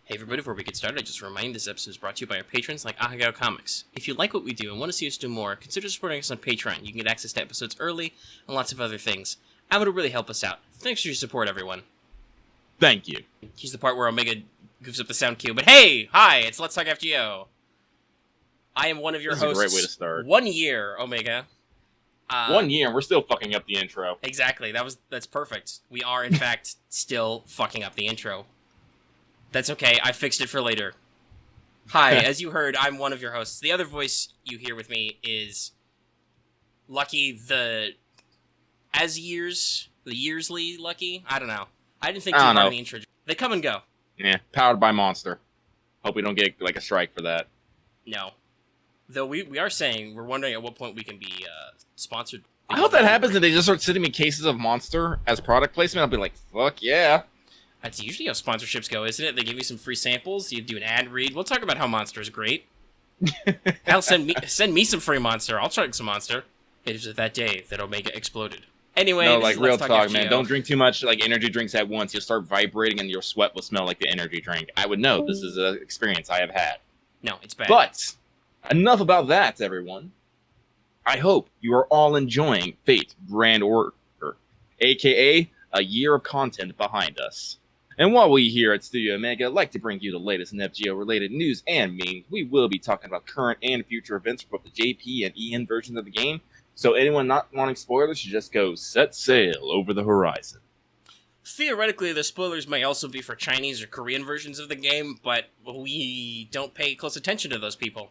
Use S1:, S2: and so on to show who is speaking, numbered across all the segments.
S1: Hey everybody, before we get started, I just remind this episode is brought to you by our patrons like FGO Comics. If you like what we do and want to see us do more, consider supporting us on Patreon. You can get access to episodes early and lots of other things. And it would really help us out. Thanks for your support, everyone.
S2: Thank you.
S1: Here's the part where Omega goofs up the sound cue. But hey, hi, it's Let's Talk FGO. I am one of your hosts.
S2: This is a great way to start.
S1: 1 year, Omega.
S2: 1 year, and we're still fucking up the intro.
S1: Exactly. That's perfect. We are, in fact, still fucking up the intro. That's okay, I fixed it for later. Hi, as you heard, I'm one of your hosts. The other voice you hear with me is Lucky the Yearsley Lucky? I don't know. I didn't think too hard on the intro. They come and go.
S2: Yeah, powered by Monster. Hope we don't get, like, a strike for that.
S1: No. Though we are saying, we're wondering at what point we can be sponsored.
S2: I hope that happens and they just start sending me cases of Monster as product placement. I'll be like, fuck yeah.
S1: That's usually how sponsorships go, isn't it? They give you some free samples, you do an ad read. We'll talk about how Monster is great. Hell, send me some free Monster. I'll try some Monster. It was that day that Omega exploded. Anyway,
S2: no, like real talk,
S1: FGO.
S2: man. Don't drink too much like energy drinks at once. You'll start vibrating and your sweat will smell like the energy drink. I would know. This is an experience I have had.
S1: No, it's bad.
S2: But enough about that, everyone. I hope you are all enjoying Fate Grand Order, aka a year of content behind us. And while we here at Studio Omega like to bring you the latest in FGO-related news and memes, we will be talking about current and future events for both the JP and EN versions of the game, so anyone not wanting spoilers should just go set sail over the horizon.
S1: Theoretically, the spoilers may also be for Chinese or Korean versions of the game, but we don't pay close attention to those people.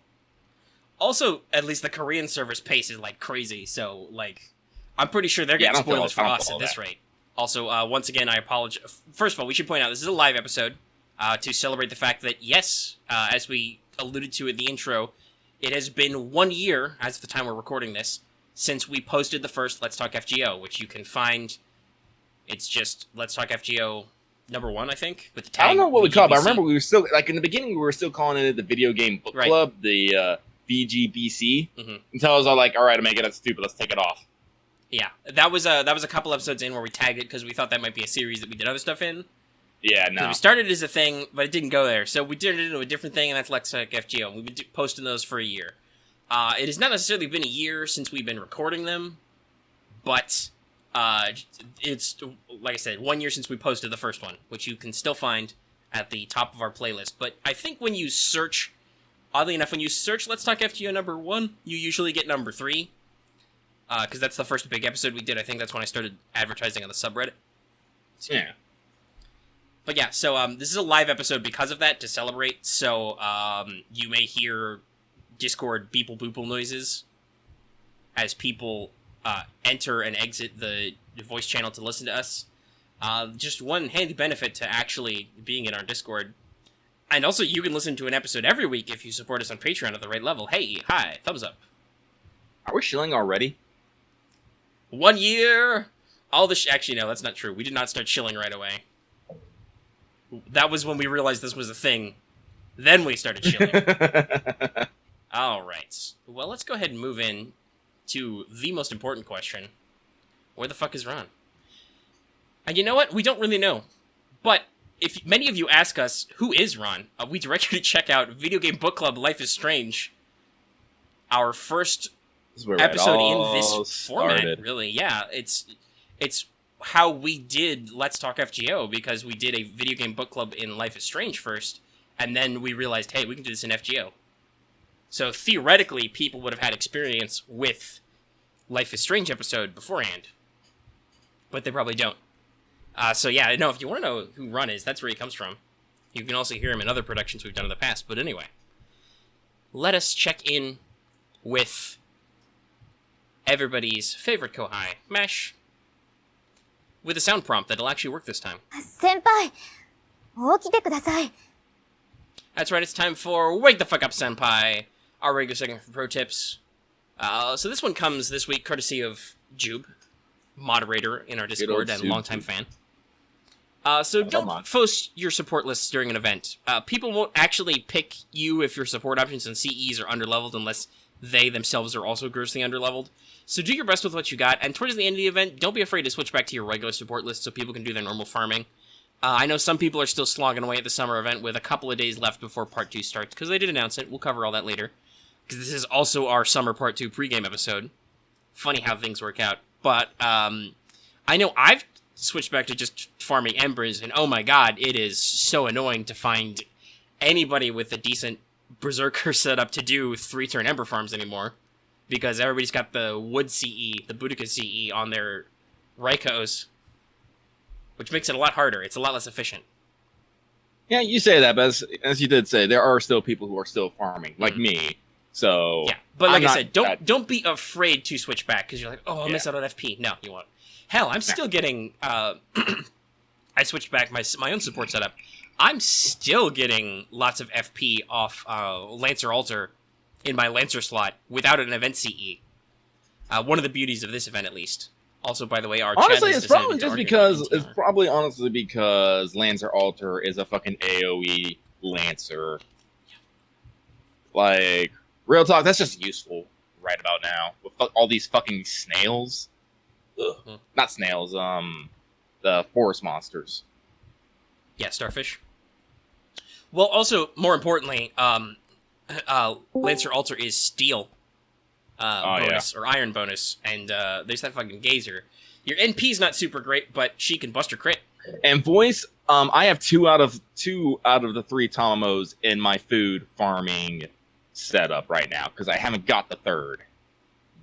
S1: Also, at least the Korean server's pace is like crazy, so, like, I'm pretty sure they're getting spoilers for us at this rate. Also, once again, I apologize. First of all, we should point out this is a live episode to celebrate the fact that, yes, as we alluded to in the intro, it has been 1 year, as of the time we're recording this, since we posted the first Let's Talk FGO, which you can find. It's just Let's Talk FGO #1, I think, with the tag.
S2: I don't know what we call it, but I remember
S1: VGBC.
S2: we were still, like, in the beginning, we were still calling it the Video Game Book Club, the VGBC, until I was all like, all right, Omega, that's stupid, let's take it off.
S1: Yeah, that was a couple episodes in where we tagged it because we thought that might be a series that we did other stuff in.
S2: Yeah, no.
S1: We started it as a thing, but it didn't go there. So we turned it into a different thing, and that's Let's Talk FGO. We've been posting those for a year. It has not necessarily been a year since we've been recording them, but it's, like I said, 1 year since we posted the first one, which you can still find at the top of our playlist. But I think when you search, oddly enough, when you search Let's Talk FGO #1, you usually get #3. Because that's the first big episode we did. I think that's when I started advertising on the subreddit. So,
S2: yeah.
S1: But yeah, so this is a live episode because of that, to celebrate. So you may hear Discord beeple boople noises as people enter and exit the voice channel to listen to us. Just one handy benefit to actually being in our Discord. And also, you can listen to an episode every week if you support us on Patreon at the right level. Hey, hi, thumbs up.
S2: Are we shilling already?
S1: 1 year! All the actually, no, that's not true. We did not start chilling right away. That was when we realized this was a thing. Then we started chilling. Alright. Well, let's go ahead and move in to the most important question. Where the fuck is Ron? And you know what? We don't really know. But if many of you ask us, who is Ron? We direct you to check out Video Game Book Club Life is Strange. Our first episode in this format, really. Yeah, it's how we did Let's Talk FGO, because we did a video game book club in Life is Strange first, and then we realized, hey, we can do this in FGO. So theoretically, people would have had experience with Life is Strange episode beforehand, but they probably don't. So yeah, no, if you want to know who Ron is, that's where he comes from. You can also hear him in other productions we've done in the past, but anyway. Let us check in with everybody's favorite Kohai, Mesh, with a sound prompt that'll actually work this time.
S3: 先輩、起きてください。
S1: That's right, it's time for Wake the Fuck Up Senpai, our regular segment for Protips. So this one comes this week courtesy of Jube, moderator in our Discord and longtime fan. So don't post your support lists during an event. People won't actually pick you if your support options and CEs are underleveled unless they themselves are also grossly underleveled. So do your best with what you got, and towards the end of the event, don't be afraid to switch back to your regular support list so people can do their normal farming. I know some people are still slogging away at the summer event with a couple of days left before Part 2 starts, because they did announce it. We'll cover all that later. Because this is also our Summer Part 2 pregame episode. Funny how things work out. But I know I've switched back to just farming embers, and oh my god, it is so annoying to find anybody with a decent Berserker setup to do 3-turn Ember farms anymore, because everybody's got the Wood CE, the Boudica CE on their Raikos, which makes it a lot harder. It's a lot less efficient.
S2: Yeah, you say that, but as you did say, there are still people who are still farming, like me. So
S1: yeah, but like
S2: I
S1: said, don't be afraid to switch back because you're like, oh, I'll miss out on FP. No, you won't. Hell, I'm still getting. I switched back my own support setup. I'm still getting lots of FP off Lancer Altar in my Lancer slot without an event CE. One of the beauties of this event, at least. Also, by the way, our
S2: honestly,
S1: chat
S2: it's probably just because honestly because Lancer Altar is a fucking AOE Lancer. Like, real talk, that's just useful right about now with all these fucking snails. Ugh. Not snails, the forest monsters.
S1: Yeah, starfish. Well, also, more importantly, Lancer Altar is steel bonus, or iron bonus, and there's that fucking gazer. Your NP's not super great, but she can bust her crit.
S2: And voice, I have two out of the 3 Tamamos in my food farming setup right now, because I haven't got the 3rd.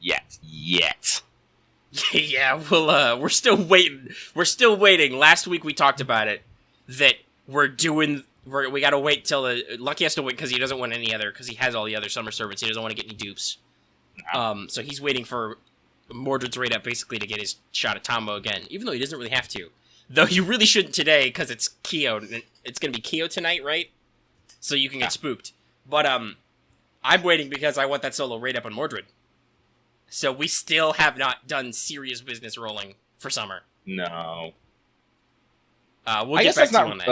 S2: Yet.
S1: Yeah, well, we're still waiting. Last week we talked about it, that we gotta wait till Lucky has to wait because he doesn't want any other, because he has all the other summer servants. He doesn't want to get any dupes. So he's waiting for Mordred's raid up basically to get his shot at Tombo again, even though he doesn't really have to. Though you really shouldn't today because it's Kyo. It's gonna be Kyo tonight, right? So you can get spooked. But I'm waiting because I want that solo raid up on Mordred. So we still have not done serious business rolling for summer.
S2: No.
S1: We'll get back to you on that.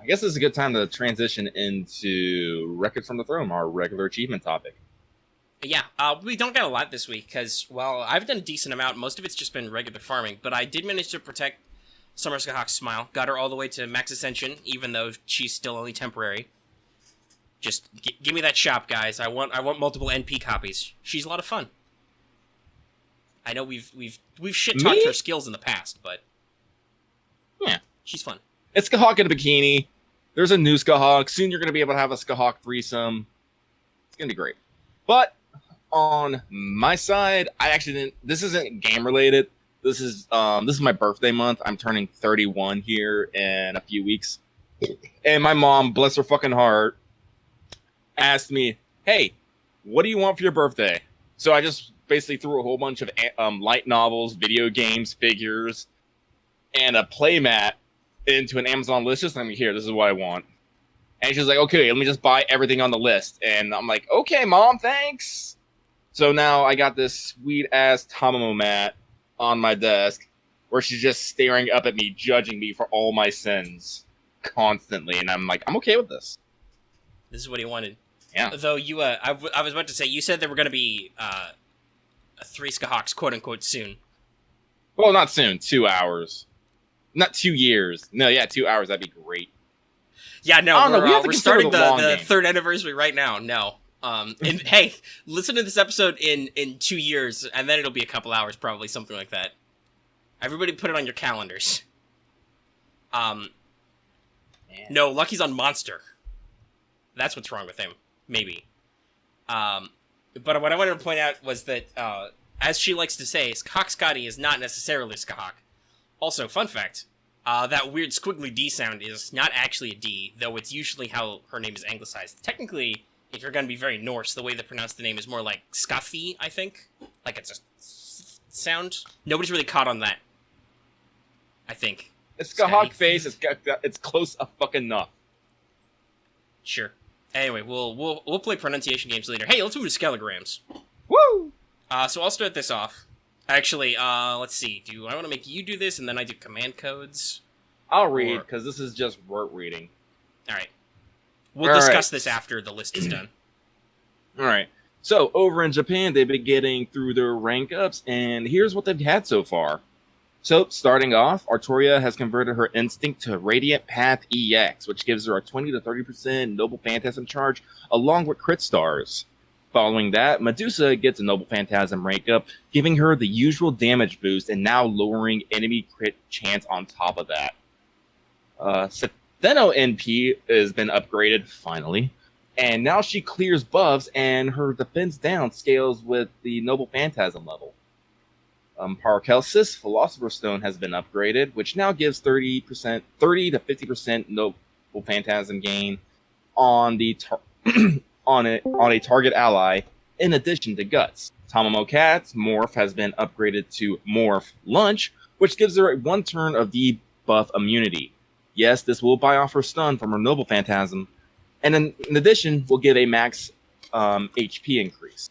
S2: I guess this is a good time to transition into Record from the Throne, our regular achievement topic.
S1: Yeah, we don't got a lot this week, because, well, I've done a decent amount. Most of it's just been regular farming, but I did manage to protect Summer Skahawk's Smile. Got her all the way to max ascension, even though she's still only temporary. Just give me that shop, guys. I want multiple NP copies. She's a lot of fun. I know we've shit-talked her skills in the past, but
S2: yeah,
S1: she's fun.
S2: It's Skahawk in a bikini. There's a new Skahawk. Soon you're going to be able to have a Skahawk threesome. It's going to be great. But on my side, I actually didn't. This isn't game related. This is my birthday month. I'm turning 31 here in a few weeks, and my mom, bless her fucking heart, asked me, "Hey, what do you want for your birthday?" So I just basically threw a whole bunch of light novels, video games, figures, and a playmat into an Amazon list. Just let me here. This is what I want. And she's like, okay, let me just buy everything on the list. And I'm like, okay, Mom, thanks. So now I got this sweet-ass Tamamo mat on my desk where she's just staring up at me, judging me for all my sins constantly. And I'm like, I'm okay with this.
S1: This is what he wanted.
S2: Yeah.
S1: Though you, I was about to say, you said there were going to be 3 Skahawks, quote-unquote, soon.
S2: Well, not soon. 2 hours. Not 2 years. No, yeah, 2 hours. That'd be great.
S1: Yeah, no, we're starting the 3rd anniversary right now. No. And hey, listen to this episode in 2 years, and then it'll be a couple hours, probably, something like that. Everybody put it on your calendars. No, Lucky's on Monster. That's what's wrong with him. Maybe. But what I wanted to point out was that, as she likes to say, Skahawk Scotty is not necessarily Skahawk. Also, fun fact, that weird squiggly D sound is not actually a D, though it's usually how her name is anglicized. Technically, if you're going to be very Norse, the way they pronounce the name is more like Skafi, I think. Like it's a sound. Nobody's really caught on that, I think.
S2: It's Skahawk face. It's close enough.
S1: Sure. Anyway, we'll play pronunciation games later. Hey, let's move to Skelligrams.
S2: Woo!
S1: So I'll start this off. Actually, let's see. Do I want to make you do this, and then I do command codes?
S2: I'll read, because this is just rote reading.
S1: Alright. We'll discuss this after the list is done.
S2: Alright. So, over in Japan, they've been getting through their rank ups, and here's what they've had so far. So, starting off, Artoria has converted her instinct to Radiant Path EX, which gives her a 20 to 30% Noble Phantasm charge, along with crit stars. Following that, Medusa gets a Noble Phantasm rank up, giving her the usual damage boost and now lowering enemy crit chance on top of that. Setheno NP has been upgraded, finally, and now she clears buffs and her defense down scales with the Noble Phantasm level. Paracelsus Philosopher's Stone has been upgraded, which now gives 30 to 50% Noble Phantasm gain on the on a target ally, in addition to Guts. Tamamo Cat's Morph has been upgraded to Morph Lunch, which gives her 1 turn of debuff immunity. Yes, this will buy off her stun from her Noble Phantasm, and in addition, will give a max HP increase.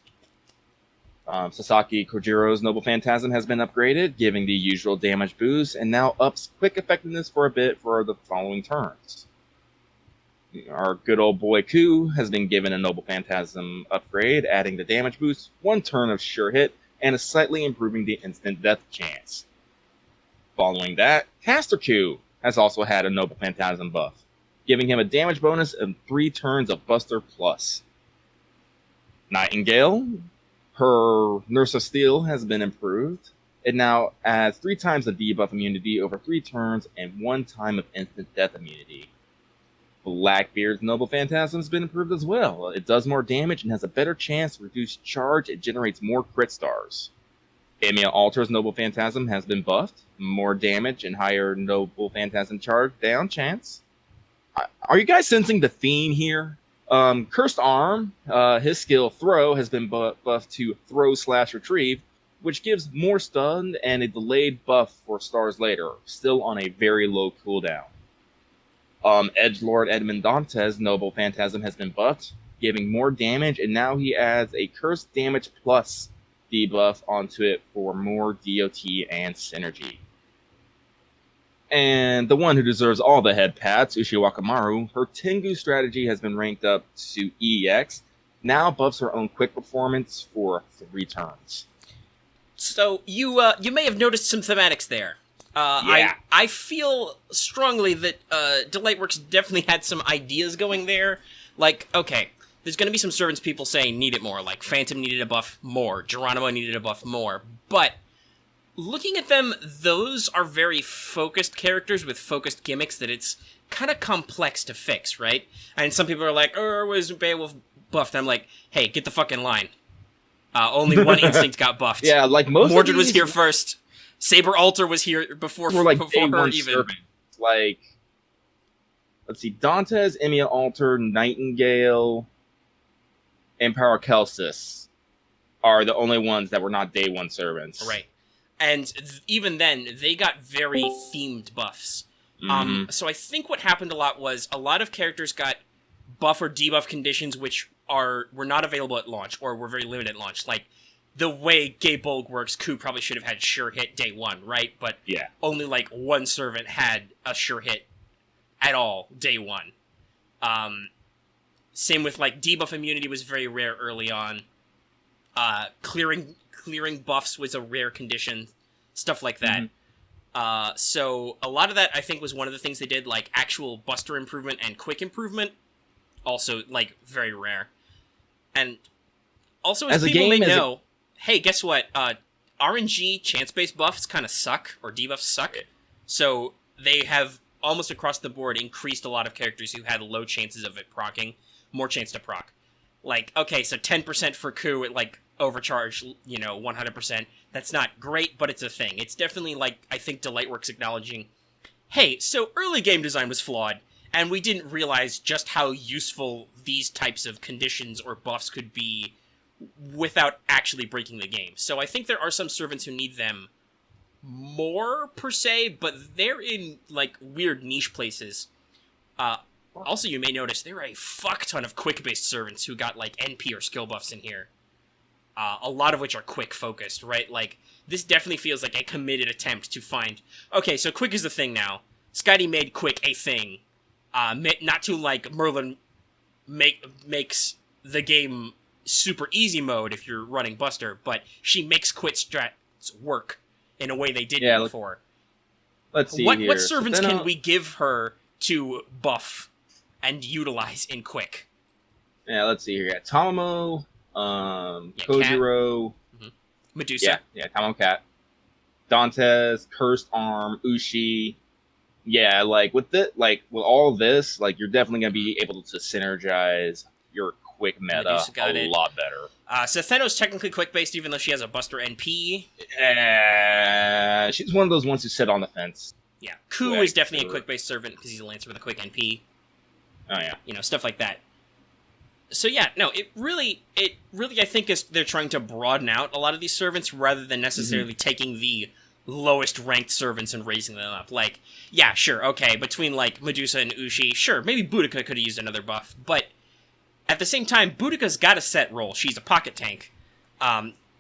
S2: Sasaki Kojiro's Noble Phantasm has been upgraded, giving the usual damage boost, and now ups quick effectiveness for a bit for the following turns. Our good old boy Ku has been given a Noble Phantasm upgrade, adding the damage boost, 1 turn of sure hit, and is slightly improving the instant death chance. Following that, Caster Ku has also had a Noble Phantasm buff, giving him a damage bonus of 3 turns of Buster Plus. Nightingale, her Nurse of Steel has been improved. It now adds 3 times the debuff immunity over 3 turns and 1 time of instant death immunity. Blackbeard's Noble Phantasm has been improved as well. It does more damage and has a better chance to reduce charge. It generates more crit stars. Emiya Alter's Noble Phantasm has been buffed. More damage and higher Noble Phantasm charge down chance. Are you guys sensing the theme here? Cursed Arm, his skill Throw has been buffed to Throw/Retrieve, which gives more stun and a delayed buff for stars later, still on a very low cooldown. Edgelord Edmond Dantes' Noble Phantasm has been buffed, giving more damage, and now he adds a Cursed Damage Plus debuff onto it for more DOT and synergy. And the one who deserves all the head pats, Ushiwakamaru, her Tengu strategy has been ranked up to EX, now buffs her own quick performance for 3 turns.
S1: So you may have noticed some thematics there.
S2: Yeah.
S1: I feel strongly that Delightworks definitely had some ideas going there. Like, okay, there's going to be some servants people saying need it more, like Phantom needed a buff more, Geronimo needed a buff more, but looking at them, those are very focused characters with focused gimmicks that it's kind of complex to fix, right? And some people are like, oh, was Beowulf buffed? I'm like, hey, get the fucking line. Only one instinct got buffed.
S2: Yeah, like most
S1: Mordred
S2: of
S1: was
S2: these
S1: here first. Saber Alter was here before
S2: were like
S1: before
S2: day
S1: her
S2: one
S1: even.
S2: servants. Like, let's see, Dantes, Emiya Alter, Nightingale, and Paracelsus are the only ones that were not day 1 servants.
S1: Right. And even then, they got very themed buffs.
S2: Mm-hmm.
S1: So I think what happened a lot was a lot of characters got buff or debuff conditions which were not available at launch or were very limited at launch. Like, the way Gay Bolg works, Ku probably should have had sure hit day 1, right? But
S2: yeah,
S1: only like 1 servant had a sure hit at all day 1. Same with like debuff immunity was very rare early on. Clearing buffs was a rare condition, stuff like that. Mm-hmm. So a lot of that I think was one of the things they did, like actual Buster improvement and quick improvement, also like very rare. And also as people may know, hey, guess what? RNG chance-based buffs kind of suck, or debuffs suck. So they have almost across the board increased a lot of characters who had low chances of it proccing, more chance to proc. Like, okay, so 10% for Ku at like overcharge, 100%. That's not great, but it's a thing. It's definitely like, I think Delightworks acknowledging, hey, so early game design was flawed, and we didn't realize just how useful these types of conditions or buffs could be without actually breaking the game. So I think there are some servants who need them more, per se, but they're in, like, weird niche places. Also, you may notice there are a fuck ton of quick-based servants who got, like, NP or skill buffs in here. A lot of which are quick-focused, right? Like, this definitely feels like a committed attempt to find, okay, so quick is the thing now. Skadi made quick a thing. Not to, like, Merlin makes the game super easy mode if you're running Buster, but she makes quit strats work in a way they didn't
S2: Yeah,
S1: before.
S2: Let's see
S1: What
S2: here.
S1: servants
S2: So then
S1: can we give her to buff and utilize in Quick?
S2: Yeah, let's see here. Yeah, Tomo,
S1: Cat.
S2: Kojiro.
S1: Medusa.
S2: Yeah, Tomo Cat. Dantes, Cursed Arm, Ushi. Yeah, like with all this, like you're definitely gonna be able to synergize your Quick meta
S1: Medusa got
S2: a
S1: it.
S2: lot better.
S1: Setheno's technically Quick based, even though she has a Buster NP.
S2: She's one of those ones who sit on the fence.
S1: Yeah, Ku is definitely a Quick based servant because he's a Lancer with a Quick NP.
S2: Oh yeah,
S1: Stuff like that. So yeah, no, it really, I think is they're trying to broaden out a lot of these servants rather than necessarily taking the lowest ranked servants and raising them up. Like, yeah, sure, okay, between like Medusa and Ushi, sure, maybe Boudica could have used another buff, but at the same time, Boudica's got a set role. She's a pocket tank.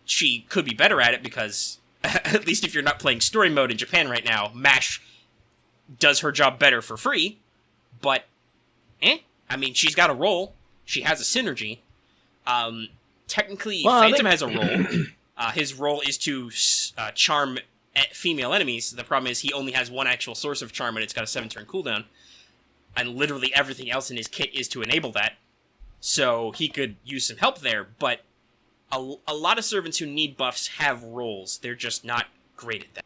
S1: She could be better at it because, at least if you're not playing story mode in Japan right now, MASH does her job better for free, but, I mean, she's got a role. She has a synergy. Technically, Phantom has a role. His role is to charm female enemies. The problem is he only has one actual source of charm, and it's got a 7-turn cooldown. And literally everything else in his kit is to enable that. So he could use some help there, but a lot of servants who need buffs have roles. They're just not great at that.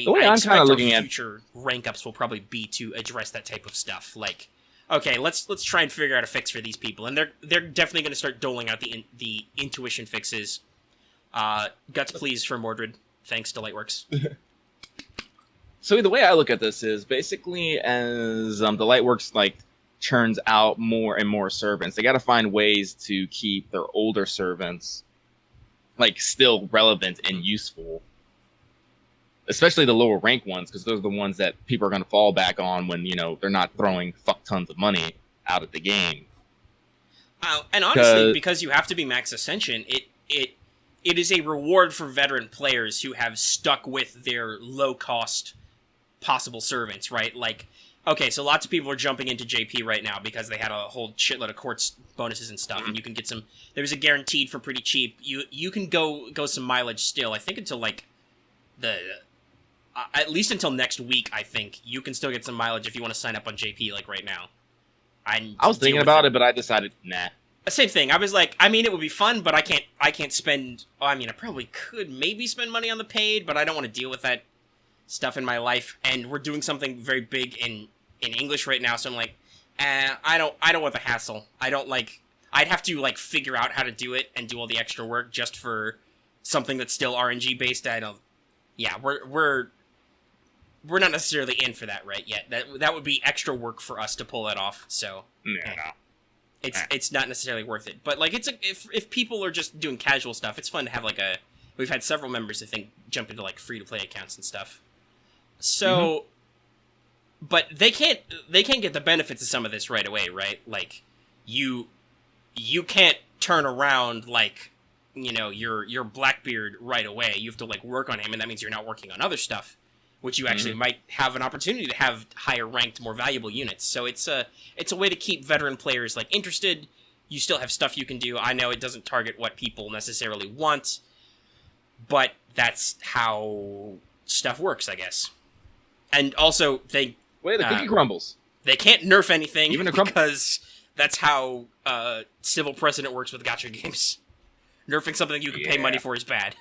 S2: The way
S1: I
S2: I'm
S1: expect
S2: kinda
S1: our
S2: looking at-
S1: future rank ups will probably be to address that type of stuff. Like, okay, let's try and figure out a fix for these people, and they're definitely going to start doling out the intuition fixes. Guts please for Mordred. Thanks to Lightworks.
S2: So the way I look at this is basically as the Lightworks like churns out more and more servants, they got to find ways to keep their older servants like still relevant and useful. Especially the lower rank ones, because those are the ones that people are going to fall back on when, they're not throwing fuck tons of money out at the game.
S1: And honestly, because you have to be max Ascension, it is a reward for veteran players who have stuck with their low-cost possible servants, right? Like, okay, so lots of people are jumping into JP right now because they had a whole shitload of quartz bonuses and stuff, and you can get some... There's a guaranteed for pretty cheap. You can go some mileage still, I think until, like, at least until next week, I think. You can still get some mileage if you want to sign up on JP, like, right now. I
S2: was thinking about it, but I decided, nah.
S1: Same thing. I was like, I mean, it would be fun, but I can't spend... I mean, I probably could maybe spend money on the paid, but I don't want to deal with that stuff in my life. And we're doing something very big in English right now, so I'm like, I don't want the hassle. I don't like... I'd have to, like, figure out how to do it and do all the extra work just for something that's still RNG-based. I don't... Yeah, we're not necessarily in for that right yet. That would be extra work for us to pull that off. So it's not necessarily worth it. But like if people are just doing casual stuff, it's fun to have like we've had several members I think jump into like free to play accounts and stuff. So but they can't get the benefits of some of this right away, right? Like you can't turn around like your Blackbeard right away. You have to like work on him, and that means you're not working on other stuff, which you actually might have an opportunity to have higher ranked, more valuable units. So it's a way to keep veteran players like interested. You still have stuff you can do. I know it doesn't target what people necessarily want, but that's how stuff works, I guess. And also, the
S2: cookie crumbles.
S1: They can't nerf anything
S2: Even
S1: because that's how civil precedent works with gacha games. Nerfing something you can pay money for is bad.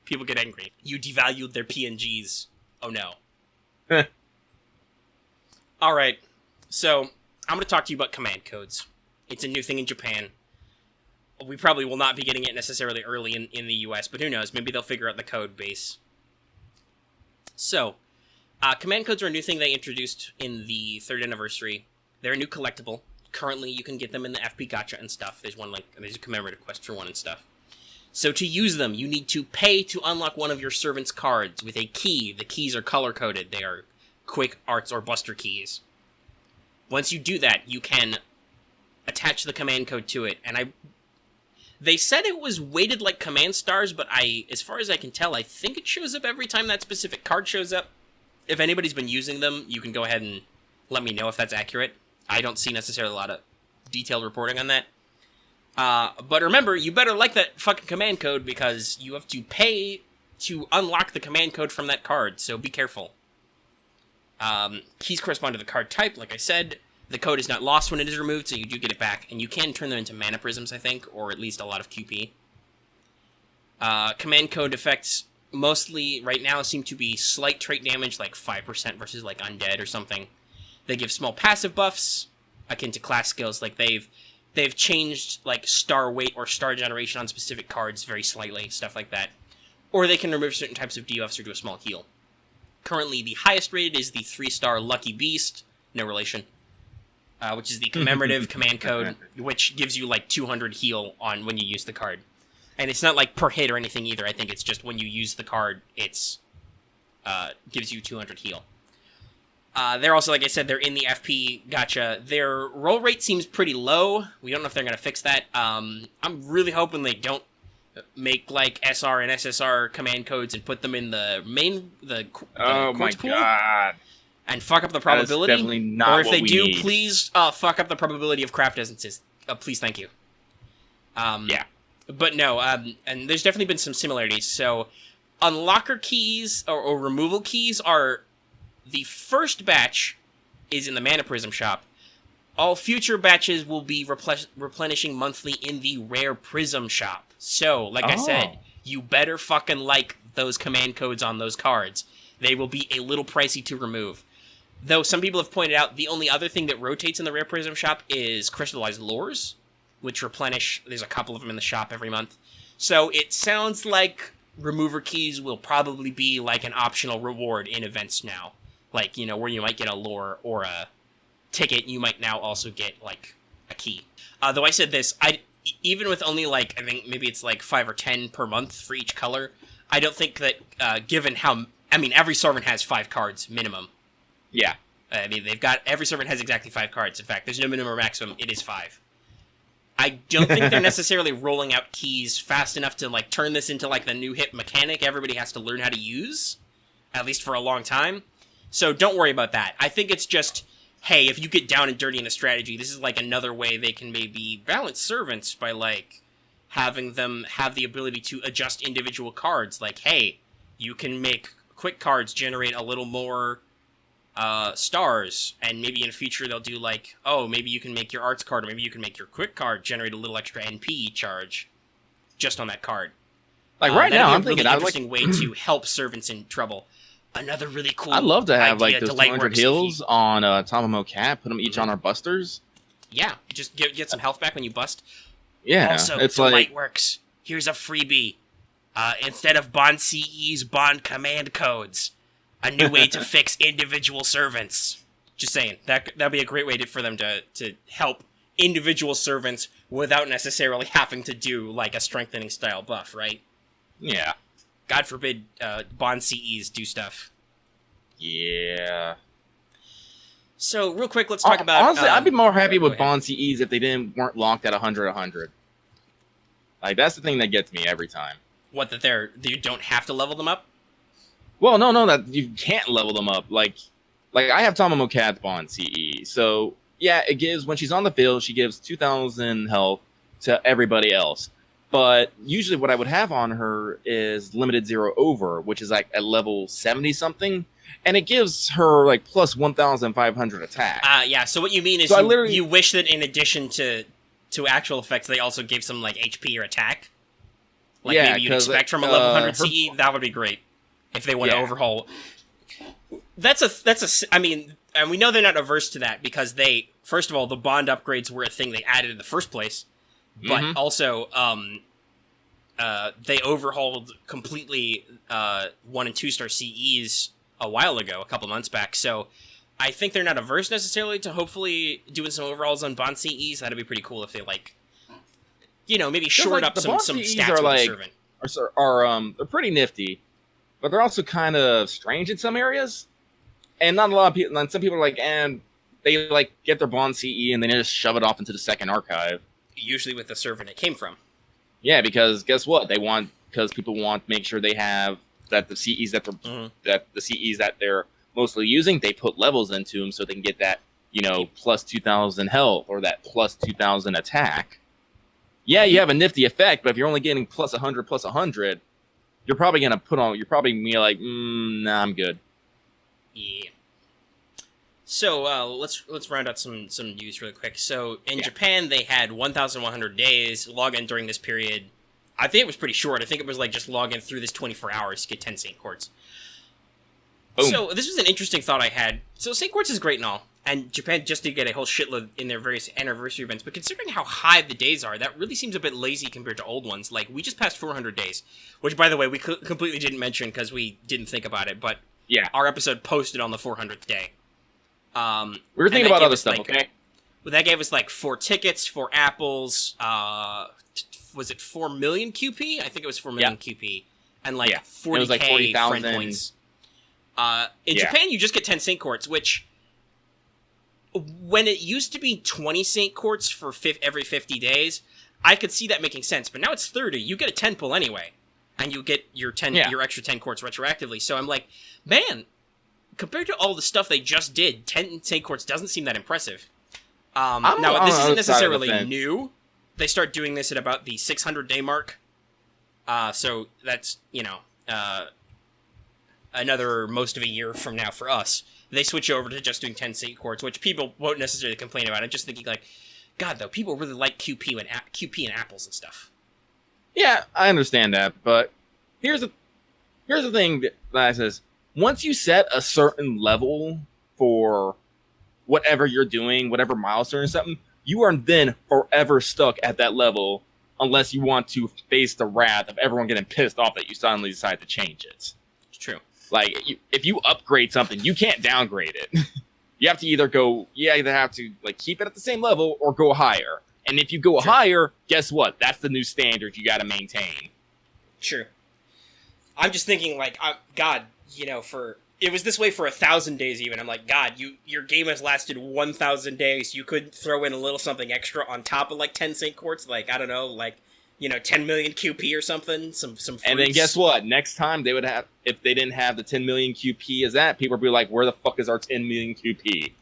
S1: People get angry. You devalued their PNGs. Oh no. Alright, so I'm going to talk to you about command codes. It's a new thing in Japan. We probably will not be getting it necessarily early in the US, but who knows, maybe they'll figure out the code base. So, command codes are a new thing they introduced in the 3rd anniversary. They're a new collectible. Currently, you can get them in the FP Gacha and stuff. There's a commemorative quest for one and stuff. So to use them, you need to pay to unlock one of your servant's cards with a key. The keys are color-coded. They are quick, arts, or buster keys. Once you do that, you can attach the command code to it. And they said it was weighted like command stars, but as far as I can tell, I think it shows up every time that specific card shows up. If anybody's been using them, you can go ahead and let me know if that's accurate. I don't see necessarily a lot of detailed reporting on that. But remember, you better like that fucking command code because you have to pay to unlock the command code from that card, so be careful. Keys correspond to the card type, like I said. The code is not lost when it is removed, so you do get it back, and you can turn them into mana prisms, I think, or at least a lot of QP. Command code effects mostly, right now, seem to be slight trait damage, like 5% versus, like, undead or something. They give small passive buffs, akin to class skills, like they've changed, like, star weight or star generation on specific cards very slightly, stuff like that. Or they can remove certain types of debuffs or do a small heal. Currently, the highest rated is the 3-star Lucky Beast, no relation, which is the commemorative command code, which gives you, like, 200 heal on when you use the card. And it's not, like, per hit or anything either. I think it's just when you use the card, it's gives you 200 heal. They're also, like I said, they're in the FP gacha. Their roll rate seems pretty low. We don't know if they're going to fix that. I'm really hoping they don't make, like, SR and SSR command codes and put them in the main, the
S2: Oh my
S1: pool
S2: god.
S1: and fuck up the probability.
S2: Definitely not
S1: or if
S2: what
S1: they
S2: we
S1: do,
S2: need.
S1: please fuck up the probability of craft essences. Please, thank you.
S2: Yeah.
S1: But no, and there's definitely been some similarities. So, unlocker keys or removal keys are... The first batch is in the Mana Prism shop. All future batches will be replenishing monthly in the Rare Prism shop. So, like I said, you better fucking like those command codes on those cards. They will be a little pricey to remove. Though some people have pointed out the only other thing that rotates in the Rare Prism shop is Crystallized Lures, which replenish. There's a couple of them in the shop every month. So it sounds like remover keys will probably be like an optional reward in events now. Like, you know, where you might get a lore or a ticket, you might now also get, like, a key. Though I said this, even with only, like, I think maybe it's, like, 5 or 10 per month for each color, I don't think that, given how... I mean, every servant has 5 cards, minimum.
S2: Yeah.
S1: I mean, every servant has exactly 5 cards. In fact, there's no minimum or maximum, it is 5. I don't think they're necessarily rolling out keys fast enough to, like, turn this into, like, the new hip mechanic everybody has to learn how to use, at least for a long time. So don't worry about that. I think it's just, hey, if you get down and dirty in a strategy, this is like another way they can maybe balance servants by, like, having them have the ability to adjust individual cards. Like, hey, you can make quick cards generate a little more stars, and maybe in the future they'll do, like, oh, maybe you can make your arts card, or maybe you can make your quick card generate a little extra NP charge just on that card.
S2: Like, right now, I'm thinking...
S1: That'd be a really interesting way to help servants in trouble. Another really cool
S2: I'd love to have, like,
S1: idea
S2: those
S1: to
S2: 200 heals on Tamamo Cat, put them each on our busters.
S1: Yeah, just get some health back when you bust.
S2: Yeah,
S1: Also,
S2: it's
S1: to
S2: like...
S1: Lightworks, here's a freebie. Instead of Bond CEs, Bond command codes. A new way to fix individual servants. Just saying, that'd be a great way for them to help individual servants without necessarily having to do, like, a strengthening style buff, right?
S2: Yeah.
S1: God forbid Bond CEs do stuff.
S2: Yeah.
S1: So, real quick, let's talk about...
S2: Honestly, I'd be more happy
S1: go
S2: with
S1: ahead.
S2: Bond CEs if they weren't locked at 100. Like, that's the thing that gets me every time.
S1: What, that you don't have to level them up?
S2: Well, no, that you can't level them up. Like I have Tamamo Cat's Bond CE, so yeah, it gives, when she's on the field, she gives 2,000 health to everybody else. But usually what I would have on her is limited 0 over, which is like at level 70 something, and it gives her like plus 1,500 attack.
S1: Yeah, so what you mean is
S2: So
S1: you wish that in addition to actual effects, they also gave some, like, HP or attack? Like,
S2: Yeah,
S1: maybe you'd
S2: 'cause,
S1: expect from a level 100
S2: her-
S1: CE? That would be great. If they want to
S2: Yeah.
S1: overhaul. I mean, and we know they're not averse to that because first of all, the Bond upgrades were a thing they added in the first place. But
S2: Mhm.
S1: also, they overhauled completely 1 and 2 star CEs a while ago, a couple months back. So I think they're not averse necessarily to hopefully doing some overhauls on Bond CEs. That'd be pretty cool if they, like, you know, maybe short
S2: like,
S1: up
S2: the
S1: some
S2: Bond
S1: stats
S2: CEs are,
S1: with the
S2: like,
S1: servant.
S2: they're pretty nifty, but they're also kind of strange in some areas. And not a lot of people, and some people are like, and they, like, get their Bond CE and they just shove it off into the second archive.
S1: Usually with the servant it came from.
S2: Yeah, because guess what? Because people want to make sure they have that the CEs that they're mostly using, they put levels into them so they can get that, you know, plus 2,000 health or that plus 2,000 attack. Yeah, you have a nifty effect, but if you're only getting plus 100, you're probably gonna be like, nah, I'm good.
S1: Yeah. So let's round out some news really quick. So in Japan, they had 1,100 days log in during this period. I think it was pretty short. I think it was like just log in through this 24 hours to get 10 Saint Quartz. Boom. So this was an interesting thought I had. So Saint Quartz is great and all, and Japan just did get a whole shitload in their various anniversary events. But considering how high the days are, that really seems a bit lazy compared to old ones. Like we just passed 400 days, which by the way we completely didn't mention because we didn't think about it. But
S2: yeah,
S1: our episode posted on the 400th day.
S2: We were thinking about other stuff, okay?
S1: Well, that gave us like 4 tickets, 4 apples. Was it 4 million QP? I think it was 4 million QP, and like 40K
S2: like 40,000
S1: friend points. In Japan, you just get 10 Saint Quartz, which when it used to be 20 Saint Quartz for every 50 days, I could see that making sense. But now it's 30. You get a 10 pull anyway, and you get your your extra 10 quartz retroactively. So I'm like, man. Compared to all the stuff they just did, 10 Saint Quartz doesn't seem that impressive. Now, this isn't necessarily new. They start doing this at about the 600-day mark. So that's, another most of a year from now for us. They switch over to just doing 10 Saint Quartz, which people won't necessarily complain about. I'm just thinking, like, God, though, people really like QP and apples and stuff.
S2: Yeah, I understand that, but here's the thing that says, once you set a certain level for whatever you're doing, whatever milestone or something, you are then forever stuck at that level unless you want to face the wrath of everyone getting pissed off that you suddenly decide to change it.
S1: It's true.
S2: Like, if you upgrade something, you can't downgrade it. You have to either keep it at the same level or go higher. And if you go higher, guess what? That's the new standard you got to maintain.
S1: True. I'm just thinking, like, God, it was this way for 1,000 days even. I'm like, God, your game has lasted 1,000 days. You could throw in a little something extra on top of like 10 Saint Quartz, like, I don't know, like, 10 million QP or something, some fruits.
S2: And then guess what? Next time they would have, if they didn't have the 10 million QP as that, people would be like, where the fuck is our 10 million QP?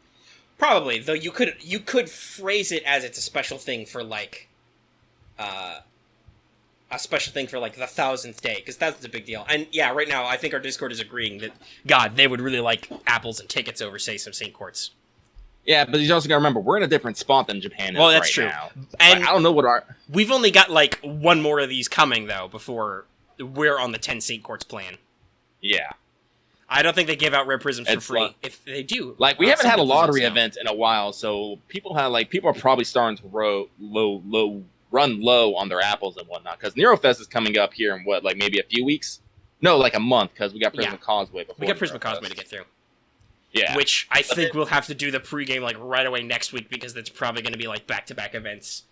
S1: Probably, though you could phrase it as it's a special thing for like, the 1,000th day, because that's a big deal. And yeah, right now, I think our Discord is agreeing that, God, they would really like apples and tickets over, say, some Saint Quartz.
S2: Yeah, but you also gotta remember, we're in a different spot than Japan is
S1: well, that's
S2: right
S1: true.
S2: now.
S1: And
S2: like, I don't know what
S1: we've only got, like, 1 more of these coming, though, before we're on the 10 Saint Quartz plan.
S2: Yeah.
S1: I don't think they give out rare prisms for free. If they do.
S2: Like, we haven't had a lottery event in a while, so people are probably starting to run low on their apples and whatnot, because Neurofest is coming up here in maybe a few weeks? No, like a month, because we got Prism Causeway before.
S1: We got Prism Causeway to get through.
S2: Yeah.
S1: Which I think we'll have to do the pregame like right away next week, because it's probably going to be like back-to-back events.